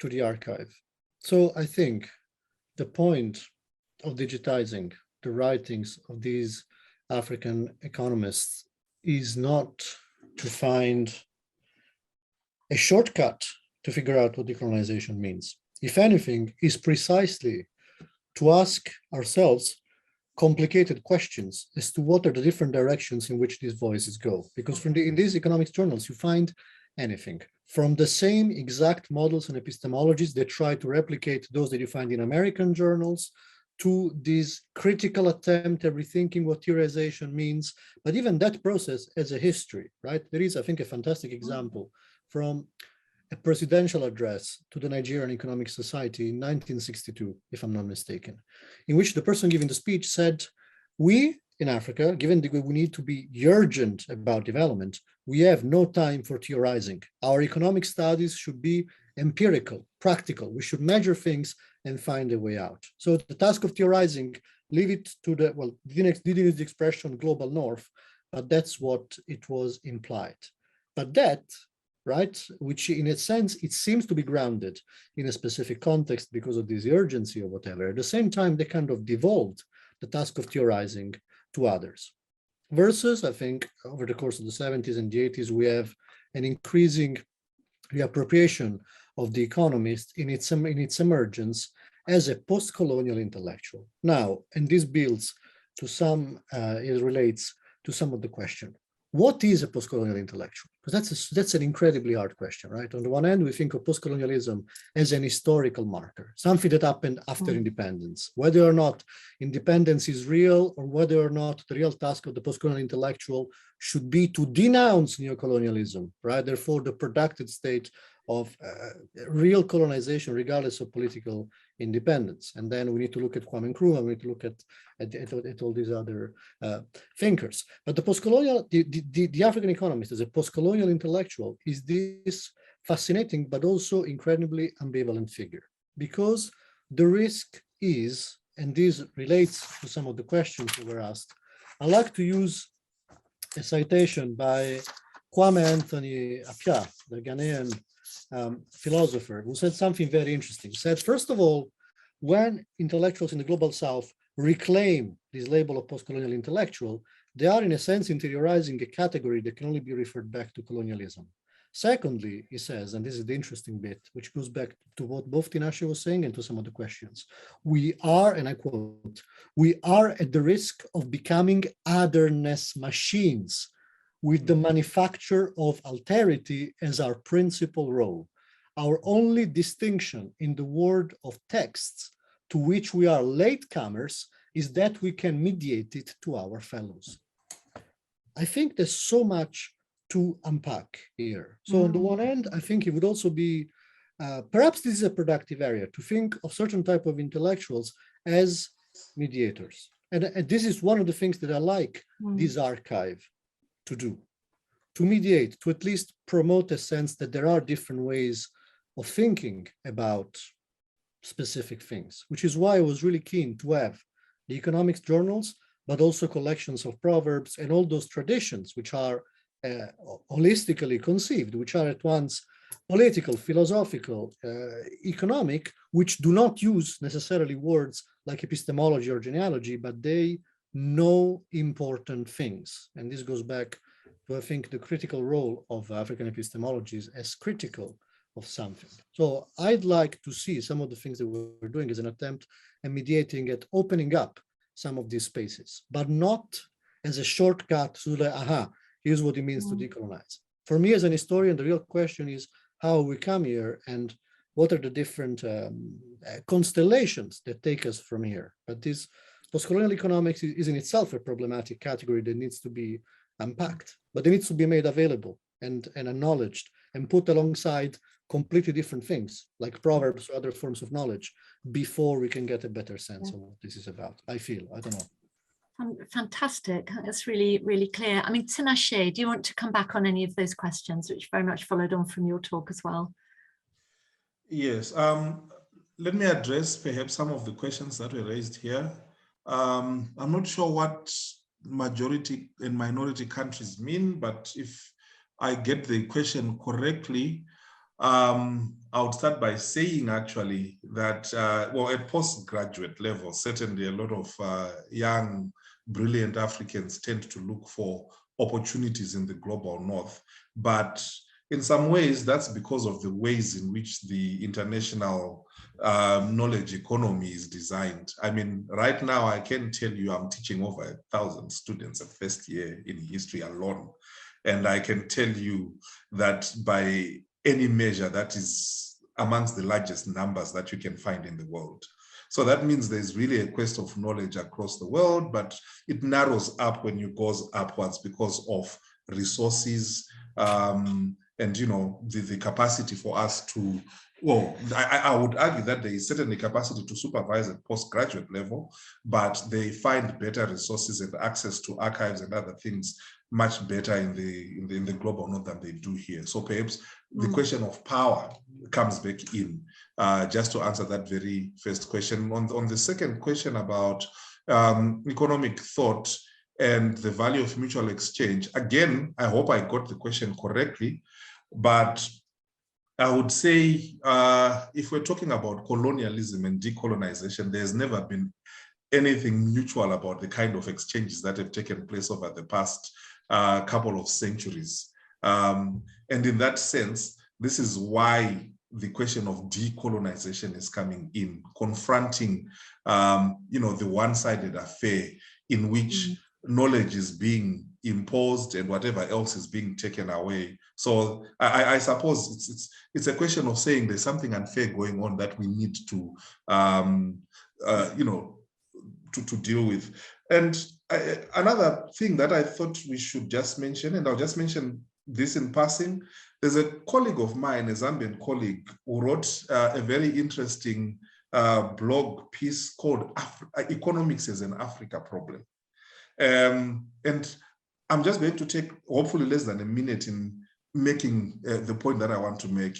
to the archive. So I think the point of digitizing the writings of these African economists is not to find a shortcut to figure out what decolonization means. If anything, is precisely to ask ourselves complicated questions as to what are the different directions in which these voices go. Because in these economics journals, you find anything from the same exact models and epistemologies that try to replicate those that you find in American journals, to this critical attempt at rethinking what theorization means. But even that process has a history, right? There is, I think, a fantastic example from a presidential address to the Nigerian Economic Society in 1962, if I'm not mistaken, in which the person giving the speech said, we in Africa, given that we need to be urgent about development, we have no time for theorizing. Our economic studies should be empirical, practical. We should measure things and find a way out. So the task of theorizing, leave it to the, well, didn't use the expression global north, but that's what it was implied. But that, right, which in a sense, it seems to be grounded in a specific context because of this urgency or whatever. At the same time, they kind of devolved the task of theorizing to others. Versus, I think, over the course of the 70s and the 80s, we have an increasing reappropriation of the economist in its emergence as a post-colonial intellectual. Now, and this builds to some, it relates to some of the question. What is a post-colonial intellectual? Because that's an incredibly hard question, right? On the one hand, we think of post-colonialism as an historical marker, something that happened after independence. Whether or not independence is real, or whether or not the real task of the post-colonial intellectual should be to denounce neocolonialism, right? Therefore, the productive state of real colonization, regardless of political independence. And then we need to look at Kwame Nkrumah, we need to look at all these other thinkers. But the post-colonial, the African economist as a post-colonial intellectual is this fascinating, but also incredibly ambivalent figure, because the risk is, and this relates to some of the questions that were asked, I like to use a citation by Kwame Anthony Appiah, the Ghanaian philosopher, who said something very interesting. He said, first of all, when intellectuals in the global south reclaim this label of post-colonial intellectual, they are in a sense interiorizing a category that can only be referred back to colonialism. Secondly, he says, and this is the interesting bit, which goes back to what both Tinashe was saying and to some of the questions, we are, and I quote, we are at the risk of becoming otherness machines, with the manufacture of alterity as our principal role. Our only distinction in the world of texts to which we are latecomers is that we can mediate it to our fellows. I think there's so much to unpack here. So on the one hand, I think it would also be, perhaps this is a productive area to think of certain type of intellectuals as mediators. And this is one of the things that I like this archive to do, to mediate, to at least promote a sense that there are different ways of thinking about specific things, which is why I was really keen to have the economics journals, but also collections of proverbs and all those traditions, which are holistically conceived, which are at once political, philosophical, economic, which do not use necessarily words like epistemology or genealogy, but they know important things. And this goes back to, I think, the critical role of African epistemologies as critical of something. So I'd like to see some of the things that we're doing as an attempt at mediating, at opening up some of these spaces, but not as a shortcut to the, aha, here's what it means to decolonize. For me as an historian, the real question is how we come here and what are the different constellations that take us from here. But this postcolonial economics is in itself a problematic category that needs to be unpacked, but it needs to be made available and acknowledged and put alongside completely different things like proverbs or other forms of knowledge before we can get a better sense of what this is about. I feel, I don't know. Fantastic. That's really, really clear. I mean, Tinashe, do you want to come back on any of those questions, which very much followed on from your talk as well? Yes. Let me address perhaps some of the questions that were raised here. I'm not sure what majority and minority countries mean, but if I get the question correctly, I would start by saying actually that, well, at postgraduate level, certainly a lot of young, brilliant Africans tend to look for opportunities in the global north. But in some ways, that's because of the ways in which the international knowledge economy is designed. I mean, right now, I can tell you I'm teaching over 1,000 students at first year in history alone. And I can tell you that by any measure, that is amongst the largest numbers that you can find in the world. So that means there's really a quest of knowledge across the world, but it narrows up when you go upwards because of resources and, you know, the capacity for us to, well, I would argue that there is certainly capacity to supervise at postgraduate level, but they find better resources and access to archives and other things much better in the global north than they do here. So perhaps the question of power comes back in, just to answer that very first question. On the second question about economic thought and the value of mutual exchange, again, I hope I got the question correctly, but I would say if we're talking about colonialism and decolonization, there's never been anything mutual about the kind of exchanges that have taken place over the past couple of centuries. And in that sense, this is why the question of decolonization is coming in, confronting, you know, the one-sided affair in which knowledge is being imposed and whatever else is being taken away. So I suppose it's a question of saying there's something unfair going on that we need to, you know, to deal with. And another thing that I thought we should just mention, and I'll just mention this in passing, there's a colleague of mine, a Zambian colleague, who wrote a very interesting blog piece called Economics as an Africa Problem. And I'm just going to take hopefully less than a minute in making the point that I want to make.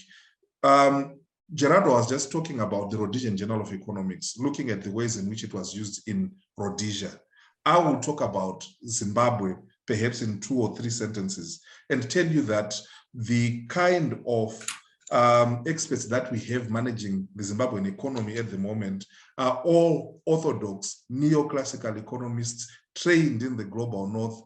Gerardo was just talking about the Rhodesian Journal of Economics, looking at the ways in which it was used in Rhodesia. I will talk about Zimbabwe, perhaps in 2 or 3 sentences, and tell you that the kind of experts that we have managing the Zimbabwean economy at the moment are all orthodox neoclassical economists trained in the global north,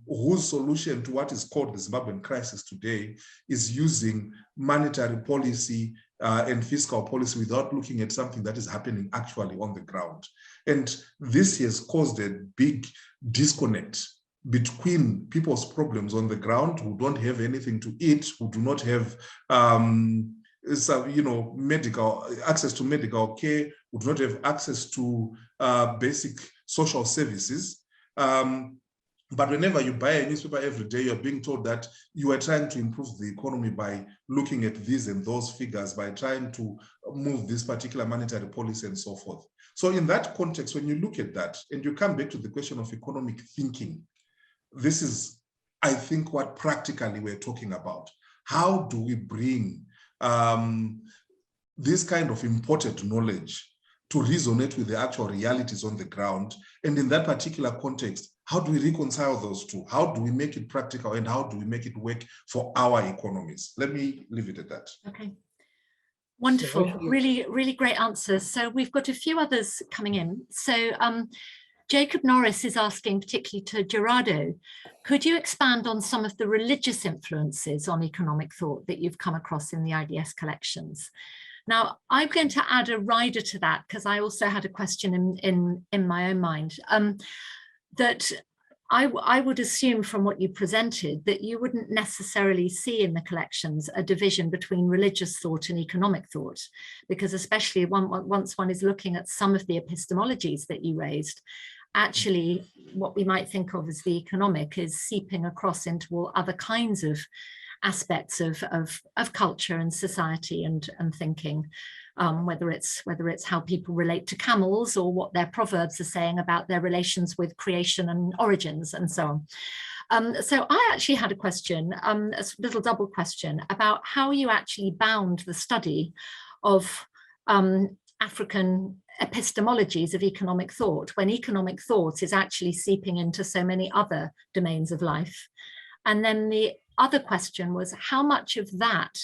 whose solution to what is called the Zimbabwean crisis today is using monetary policy and fiscal policy without looking at something that is happening actually on the ground. And this has caused a big disconnect between people's problems on the ground, who don't have anything to eat, who do not have you know, medical access to medical care, who do not have access to basic social services. But whenever you buy a newspaper every day, you're being told that you are trying to improve the economy by looking at these and those figures, by trying to move this particular monetary policy and so forth. So in that context, when you look at that and you come back to the question of economic thinking, this is, I think, what practically we're talking about. How do we bring this kind of imported knowledge to resonate with the actual realities on the ground? And in that particular context, how do we reconcile those two? How do we make it practical, and how do we make it work for our economies? Let me leave it at that. Okay. Wonderful. Really, really great answers. So we've got a few others coming in. So Jacob Norris is asking, particularly to Gerardo, could you expand on some of the religious influences on economic thought that you've come across in the IDS collections? Now, I'm going to add a rider to that, because I also had a question in my own mind, that I would assume from what you presented that you wouldn't necessarily see in the collections a division between religious thought and economic thought, because especially once one is looking at some of the epistemologies that you raised, actually what we might think of as the economic is seeping across into all other kinds of aspects of culture and society and thinking, whether it's how people relate to camels, or what their proverbs are saying about their relations with creation and origins and so on. So I actually had a question, a little double question, about how you actually bound the study of African epistemologies of economic thought, when economic thought is actually seeping into so many other domains of life. And then the other question was, how much of that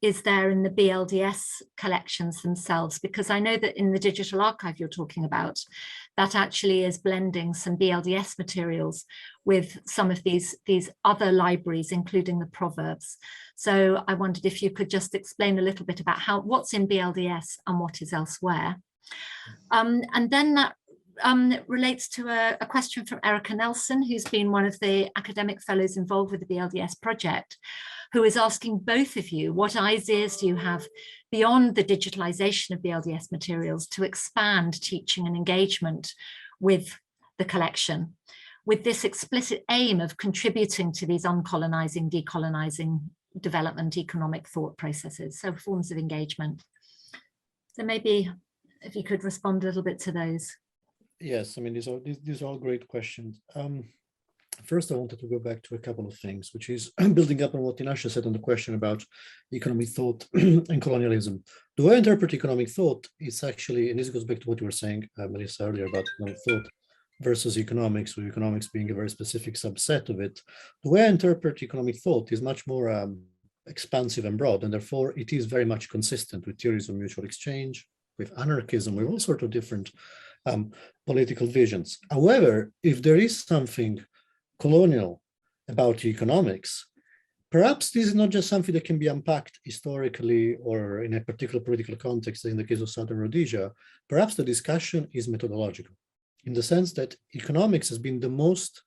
is there in the BLDS collections themselves? Because I know that in the digital archive you're talking about, that actually is blending some BLDS materials with some of these other libraries, including the Proverbs. So I wondered if you could just explain a little bit about what's in BLDS and what is elsewhere. And then that relates to a question from Erica Nelson, who's been one of the academic fellows involved with the BLDS project, who is asking both of you, what ideas do you have beyond the digitalization of BLDS materials to expand teaching and engagement with the collection, with this explicit aim of contributing to these uncolonizing, decolonizing development, economic thought processes, so forms of engagement. So maybe if you could respond a little bit to those. Yes, I mean, these are all great questions. First, I wanted to go back to a couple of things, which is building up on what Tinashe said on the question about economic thought and colonialism. The way I interpret economic thought is actually, and this goes back to what you were saying, Melissa, earlier about economic thought versus economics, with economics being a very specific subset of it. The way I interpret economic thought is much more expansive and broad, and therefore it is very much consistent with theories of mutual exchange, with anarchism, with all sorts of different political visions. However, if there is something colonial about economics, perhaps this is not just something that can be unpacked historically or in a particular political context, in the case of Southern Rhodesia. Perhaps the discussion is methodological, in the sense that economics has been the most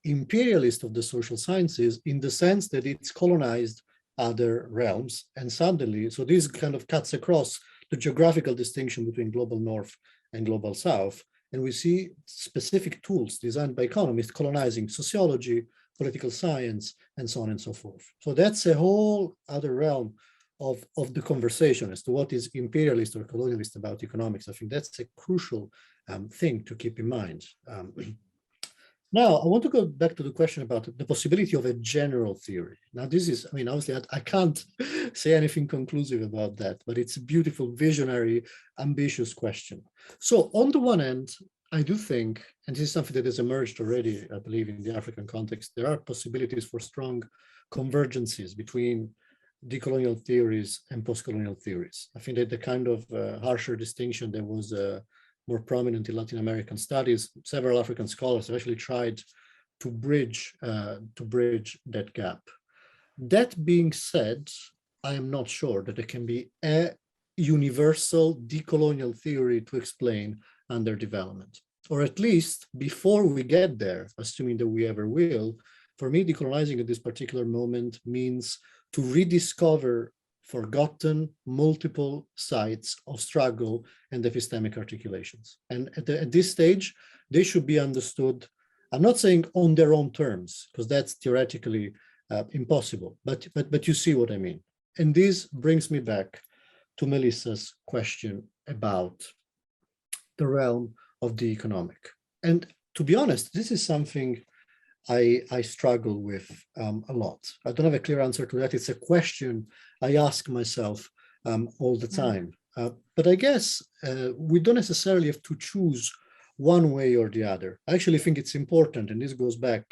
imperialist of the social sciences, in the sense that it's colonized other realms. And suddenly, so this kind of cuts across the geographical distinction between global north and global south. And we see specific tools designed by economists colonizing sociology, political science, and so on and so forth. So that's a whole other realm of the conversation as to what is imperialist or colonialist about economics. I think that's a crucial thing to keep in mind. Now, I want to go back to the question about the possibility of a general theory. Now, this is, I mean, obviously, I can't say anything conclusive about that, but it's a beautiful, visionary, ambitious question. So on the one hand, I do think, and this is something that has emerged already, I believe, in the African context, there are possibilities for strong convergences between decolonial theories and postcolonial theories. I think that the kind of harsher distinction that was more prominent in Latin American studies, several African scholars have actually tried to bridge that gap. That being said, I am not sure that there can be a universal decolonial theory to explain underdevelopment. Or at least before we get there, assuming that we ever will, for me, decolonizing at this particular moment means to rediscover forgotten multiple sites of struggle and epistemic articulations. And at this stage, they should be understood, I'm not saying on their own terms, because that's theoretically impossible, but you see what I mean. And this brings me back to Melissa's question about the realm of the economic. And to be honest, this is something I struggle with a lot. I don't have a clear answer to that. It's a question I ask myself all the time. But I guess we don't necessarily have to choose one way or the other. I actually think it's important, and this goes back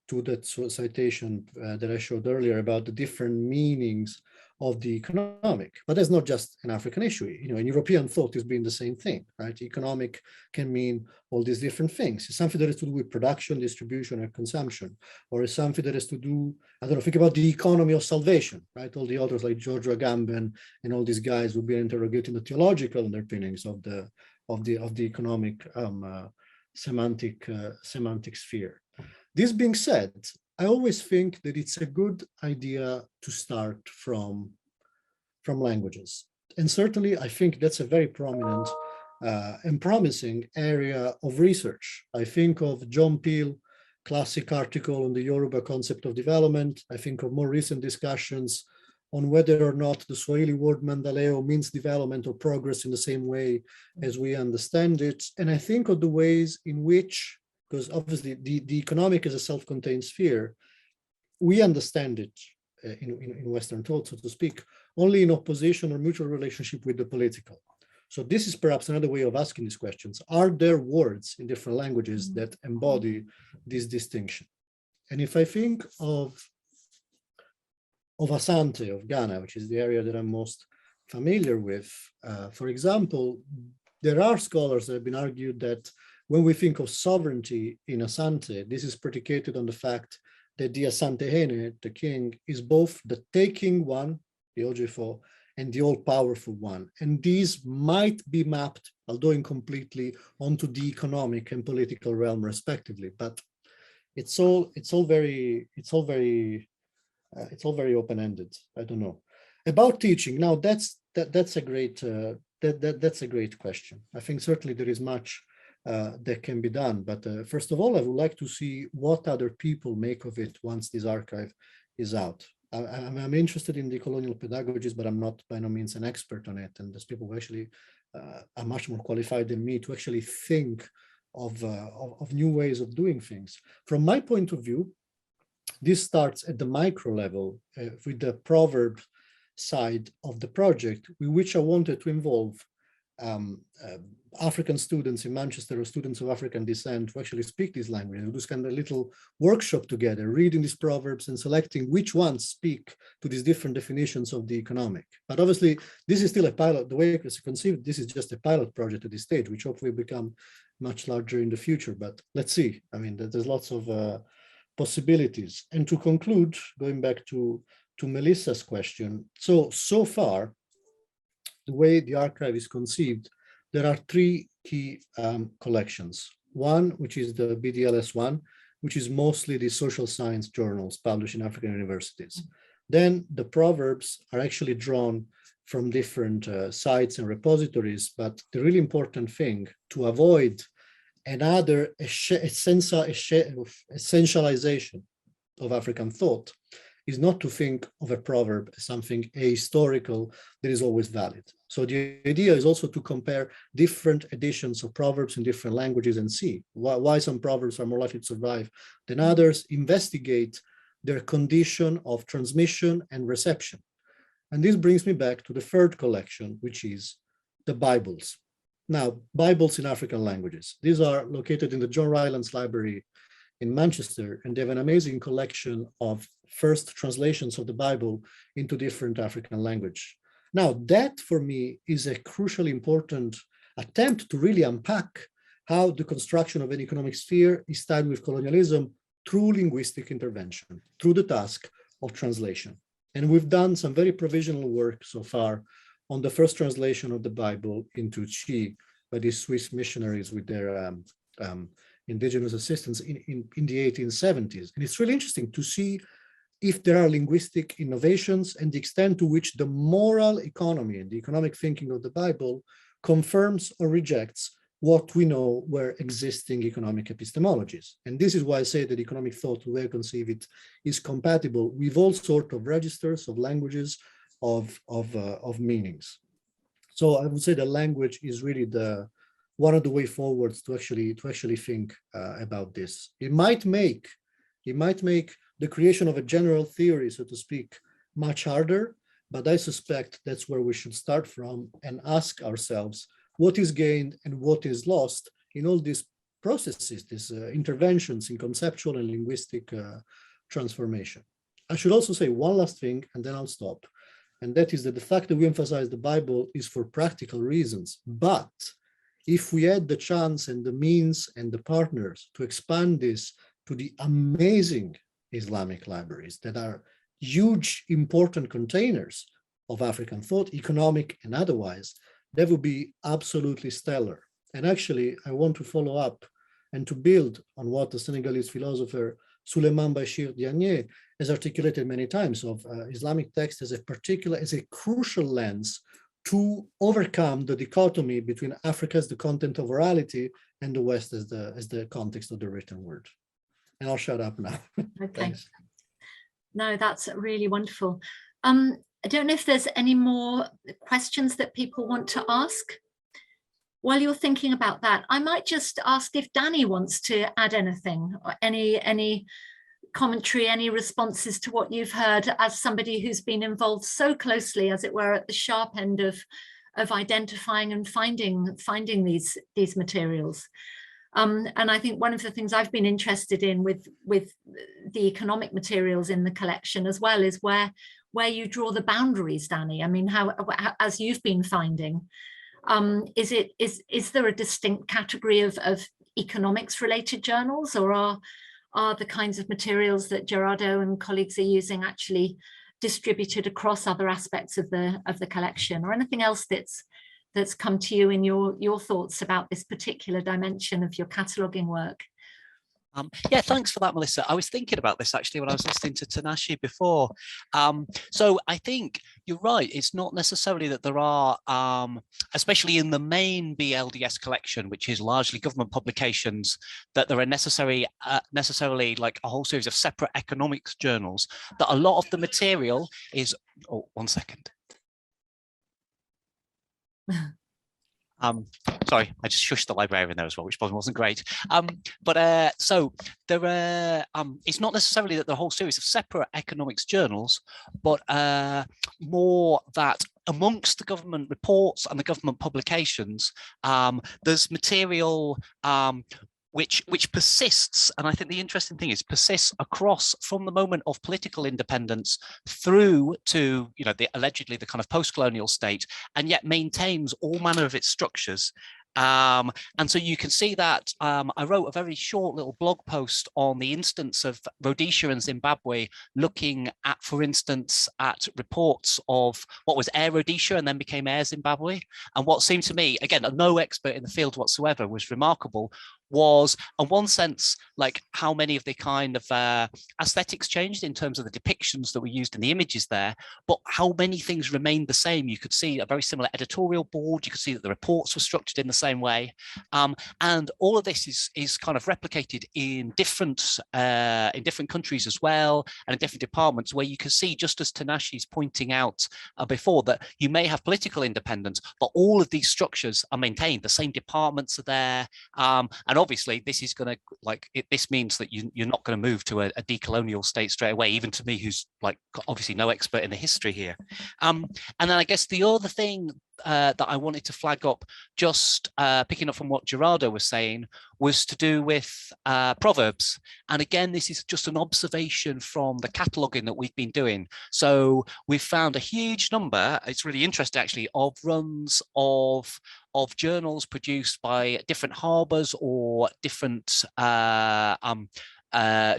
to that citation that I showed earlier about the different meanings of the economic. But that's not just an African issue. You know, in European thought, it's been the same thing, right? Economic can mean all these different things. It's something that has to do with production, distribution, and consumption, or it's something that has to do, I don't know, think about the economy of salvation, right? All the authors like Giorgio Agamben and all these guys will be interrogating the theological underpinnings of the economic semantic sphere. This being said, I always think that it's a good idea to start from languages. And certainly, I think that's a very prominent and promising area of research. I think of John Peel, classic article on the Yoruba concept of development. I think of more recent discussions on whether or not the Swahili word Mandaleo means development or progress in the same way as we understand it. And I think of the ways in which, because obviously the economic is a self-contained sphere, we understand it in Western thought, so to speak, only in opposition or mutual relationship with the political. So this is perhaps another way of asking these questions. Are there words in different languages that embody this distinction? And if I think of Asante of Ghana, which is the area that I'm most familiar with. For example, there are scholars that have been argued that when we think of sovereignty in Asante, this is predicated on the fact that the Asantehene, the king, is both the taking one, the Ojifo, and the all-powerful one. And these might be mapped, although incompletely, onto the economic and political realm respectively. But it's all very open-ended. I don't know about teaching. Now that's a great question. I think certainly there is much that can be done. But first of all, I would like to see what other people make of it once this archive is out. I'm interested in decolonial pedagogies, but I'm not by no means an expert on it. And there's people who actually are much more qualified than me to actually think of new ways of doing things. From my point of view, this starts at the micro level with the proverb side of the project, with which I wanted to involve African students in Manchester or students of African descent who actually speak this language, and do this kind of little workshop together, reading these proverbs and selecting which ones speak to these different definitions of the economic. But obviously, this is still a pilot. The way it's conceived, this is just a pilot project at this stage, which hopefully will become much larger in the future. But let's see. I mean, there's lots of possibilities. And to conclude, going back to Melissa's question, so far, the way the archive is conceived, there are three key collections. One, which is the BDLS one, which is mostly the social science journals published in African universities. Then the proverbs are actually drawn from different sites and repositories, but the really important thing to avoid another essentialization of African thought is not to think of a proverb as something ahistorical that is always valid. So the idea is also to compare different editions of proverbs in different languages and see why some proverbs are more likely to survive than others, investigate their condition of transmission and reception. And this brings me back to the third collection, which is the Bibles. Now, Bibles in African languages. These are located in the John Rylands Library in Manchester, and they have an amazing collection of first translations of the Bible into different African language. Now, that for me is a crucially important attempt to really unpack how the construction of an economic sphere is tied with colonialism through linguistic intervention, through the task of translation. And we've done some very provisional work so far on the first translation of the Bible into Twi by these Swiss missionaries with their indigenous assistants in the 1870s. And it's really interesting to see if there are linguistic innovations and the extent to which the moral economy and the economic thinking of the Bible confirms or rejects what we know were existing economic epistemologies. And this is why I say that economic thought, the way I conceive it, is compatible with all sorts of registers, of languages, of meanings. So I would say the language is really one of the way forwards to actually think about this. It might make the creation of a general theory, so to speak, much harder, but I suspect that's where we should start from and ask ourselves what is gained and what is lost in all these processes, these interventions in conceptual and linguistic transformation. I should also say one last thing, and then I'll stop. And that is that the fact that we emphasize the Bible is for practical reasons. But if we had the chance and the means and the partners to expand this to the amazing Islamic libraries that are huge, important containers of African thought, economic and otherwise, that would be absolutely stellar. And actually, I want to follow up and to build on what the Senegalese philosopher Souleymane Bachir Diagne has articulated many times of Islamic text as a crucial lens to overcome the dichotomy between Africa as the content of orality and the West as the context of the written word. And I'll shut up now. Okay. No, that's really wonderful. I don't know if there's any more questions that people want to ask. While you're thinking about that, I might just ask if Danny wants to add anything, or any commentary, any responses to what you've heard as somebody who's been involved so closely, as it were, at the sharp end of identifying and finding these materials. And I think one of the things I've been interested in with the economic materials in the collection as well is where where you draw the boundaries, Danny. I mean, how as you've been finding, is there a distinct category of economics related journals, or are the kinds of materials that Gerardo and colleagues are using actually distributed across other aspects of the collection, or anything else that's come to you in your thoughts about this particular dimension of your cataloguing work? Yeah, thanks for that, Melissa. I was thinking about this actually when I was listening to Tanashi before. So I think you're right. It's not necessarily that there are, especially in the main BLDS collection, which is largely government publications, that there are necessarily like a whole series of separate economics journals, that a lot of the material is, oh, 1 second. Sorry, I just shushed the librarian there as well, which probably wasn't great. So there it's not necessarily that the whole series of separate economics journals, but more that amongst the government reports and the government publications, there's material which persists, and I think the interesting thing is persists across from the moment of political independence through to, you know, allegedly the kind of post-colonial state, and yet maintains all manner of its structures. And so you can see that I wrote a very short little blog post on the instance of Rhodesia and Zimbabwe, looking at, for instance, at reports of what was Air Rhodesia and then became Air Zimbabwe. And what seemed to me, again, no expert in the field whatsoever, was remarkable was, in one sense, like how many of the kind of aesthetics changed in terms of the depictions that were used in the images there, but how many things remained the same. You could see a very similar editorial board. You could see that the reports were structured in the same way. And all of this is kind of replicated in different countries as well, and in different departments, where you can see, just as Tanashi's pointing out before, that you may have political independence, but all of these structures are maintained. The same departments are there. And obviously, this is going to, this means that you're not going to move to a decolonial state straight away, even to me, who's like obviously no expert in the history here. And then I guess the other thing that I wanted to flag up, just picking up from what Gerardo was saying, was to do with proverbs. And again, this is just an observation from the cataloguing that we've been doing. So we've found a huge number, it's really interesting actually, of runs of journals produced by different harbours or different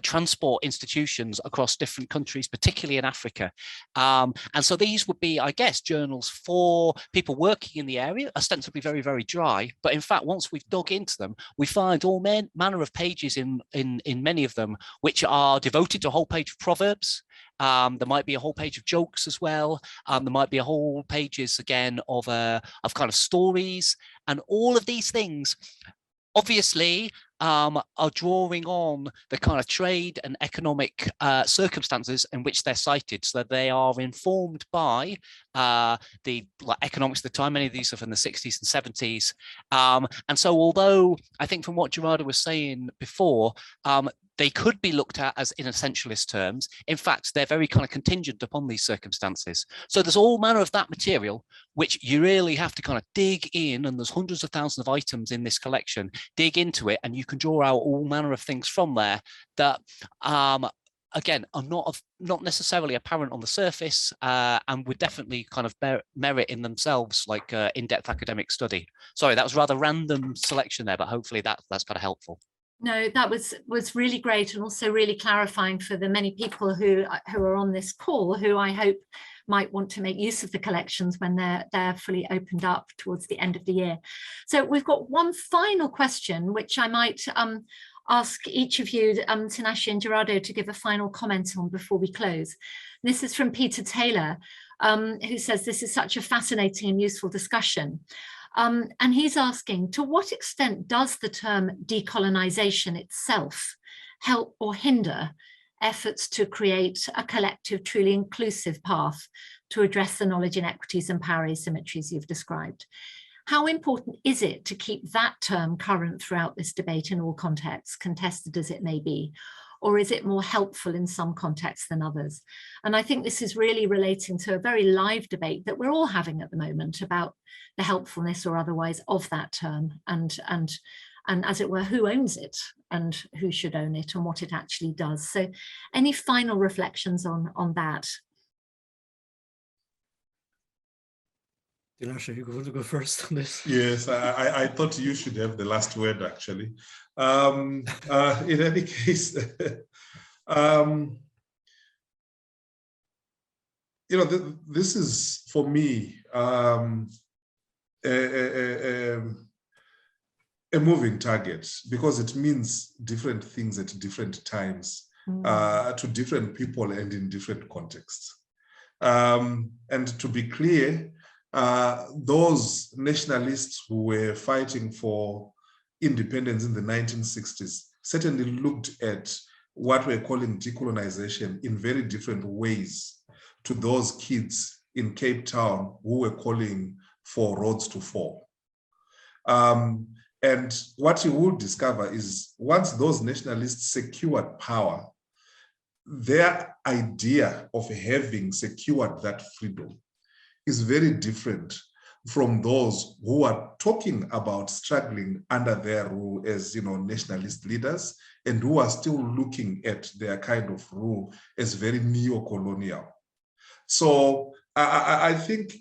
transport institutions across different countries, particularly in Africa. And so these would be, I guess, journals for people working in the area, ostensibly very, very dry. But in fact, once we've dug into them, we find all manner of pages in many of them, which are devoted to a whole page of proverbs. There might be a whole page of jokes as well. There might be a whole pages again of kind of stories, and all of these things obviously are drawing on the kind of trade and economic circumstances in which they're cited, so that they are informed by the economics of the time. Many of these are from the 60s and 70s. And so although I think from what Gerardo was saying before, they could be looked at as in essentialist terms, in fact, they're very kind of contingent upon these circumstances. So there's all manner of that material, which you really have to kind of dig in, and there's hundreds of thousands of items in this collection, dig into it, and you can draw out all manner of things from there that, again, are not necessarily apparent on the surface, and would definitely kind of merit in themselves like in-depth academic study. Sorry, that was a rather random selection there, but hopefully that's kind of helpful. No, that was really great, and also really clarifying for the many people who are on this call, who I hope might want to make use of the collections when they're fully opened up towards the end of the year. So we've got one final question, which I might ask each of you, Tanashi and Gerardo, to give a final comment on before we close. This is from Peter Taylor, who says this is such a fascinating and useful discussion. And he's asking, to what extent does the term decolonisation itself help or hinder efforts to create a collective, truly inclusive path to address the knowledge inequities and power asymmetries you've described? How important is it to keep that term current throughout this debate in all contexts, contested as it may be? Or is it more helpful in some contexts than others? And I think this is really relating to a very live debate that we're all having at the moment about the helpfulness or otherwise of that term, and as it were, who owns it and who should own it and what it actually does. So any final reflections on that? Tinashe, you want to go first on this? Yes, I thought you should have the last word, actually. In any case, this is, for me, a moving target, because it means different things at different times to different people and in different contexts. And to be clear, those nationalists who were fighting for independence in the 1960s certainly looked at what we're calling decolonization in very different ways to those kids in Cape Town who were calling for roads to fall. And what you will discover is, once those nationalists secured power, their idea of having secured that freedom is very different from those who are talking about struggling under their rule as, nationalist leaders, and who are still looking at their kind of rule as very neo-colonial. So I think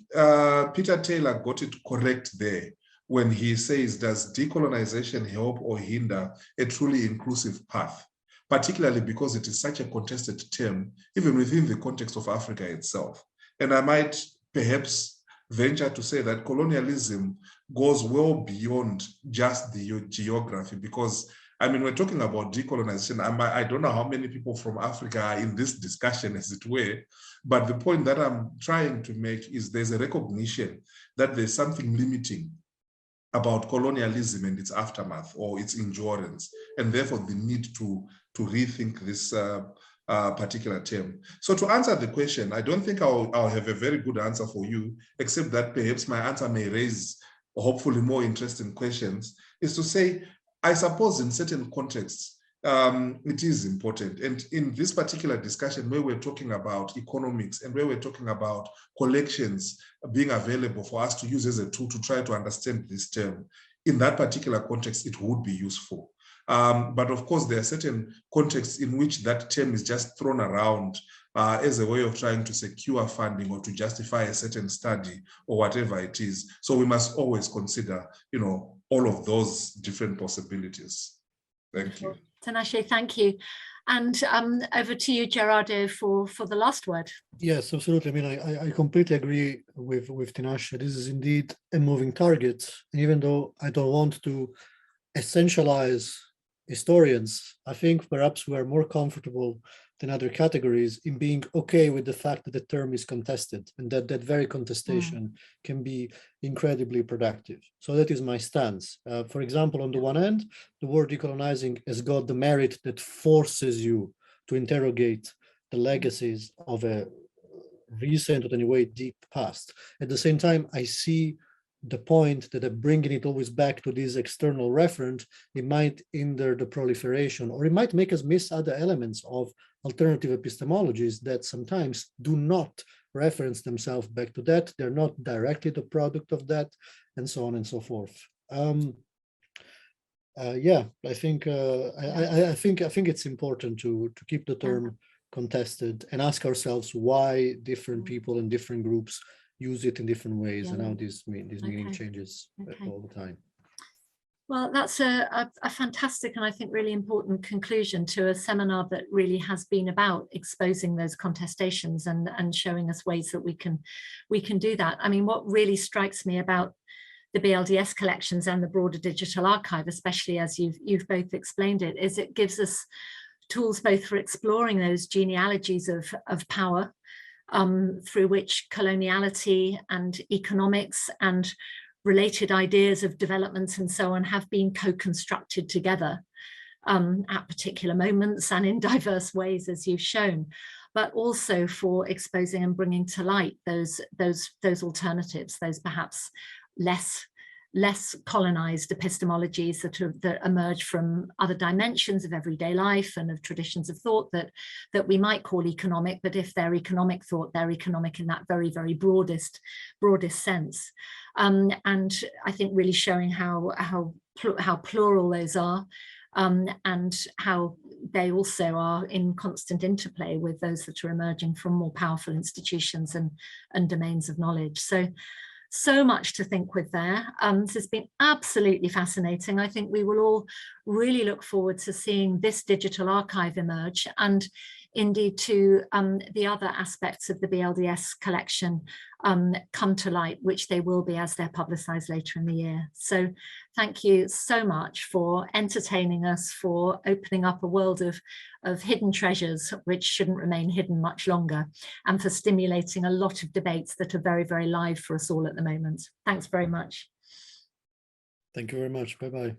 Peter Taylor got it correct there when he says, does decolonization help or hinder a truly inclusive path? Particularly because it is such a contested term, even within the context of Africa itself. And I might perhaps venture to say that colonialism goes well beyond just the geography, because, we're talking about decolonization. I don't know how many people from Africa are in this discussion, as it were, but the point that I'm trying to make is there's a recognition that there's something limiting about colonialism and its aftermath or its endurance, and therefore the need to rethink this particular term. So to answer the question, I don't think I'll have a very good answer for you, except that perhaps my answer may raise hopefully more interesting questions, is to say, I suppose in certain contexts, it is important. And in this particular discussion, where we're talking about economics and where we're talking about collections being available for us to use as a tool to try to understand this term, in that particular context, it would be useful. But of course, there are certain contexts in which that term is just thrown around as a way of trying to secure funding or to justify a certain study or whatever it is. So we must always consider, all of those different possibilities. Thank you. Tinashe, thank you. And over to you, Gerardo, for the last word. Yes, absolutely. I completely agree with Tinashe. This is indeed a moving target. And even though I don't want to essentialize historians, I think perhaps we are more comfortable than other categories in being okay with the fact that the term is contested, and that very contestation can be incredibly productive. So that is my stance. For example, on the one hand, the word decolonizing has got the merit that forces you to interrogate the legacies of a recent, or anyway, deep past. At the same time, I see the point that bringing it always back to this external reference, it might hinder the proliferation, or it might make us miss other elements of alternative epistemologies that sometimes do not reference themselves back to that. They're not directly the product of that, and so on and so forth. Yeah, I think it's important to keep the term contested and ask ourselves why different people and different groups use it in different ways, and how this meaning changes all the time. Well, that's a fantastic and I think really important conclusion to a seminar that really has been about exposing those contestations and showing us ways that we can do that. What really strikes me about the BLDS collections and the broader digital archive, especially as you've both explained it, is it gives us tools both for exploring those genealogies of power, through which coloniality and economics and related ideas of developments and so on have been co-constructed together at particular moments and in diverse ways, as you've shown, but also for exposing and bringing to light those alternatives, those perhaps less colonized epistemologies that emerge from other dimensions of everyday life and of traditions of thought that we might call economic, but if they're economic thought, they're economic in that very, very broadest sense. And I think really showing how plural those are, and how they also are in constant interplay with those that are emerging from more powerful institutions and domains of knowledge. So much to think with there. This has been absolutely fascinating. I think we will all really look forward to seeing this digital archive emerge, and indeed to the other aspects of the BLDS collection come to light, which they will be as they're publicised later in the year. So thank you so much for entertaining us, for opening up a world of hidden treasures, which shouldn't remain hidden much longer, and for stimulating a lot of debates that are very, very live for us all at the moment. Thanks very much. Thank you very much. Bye-bye.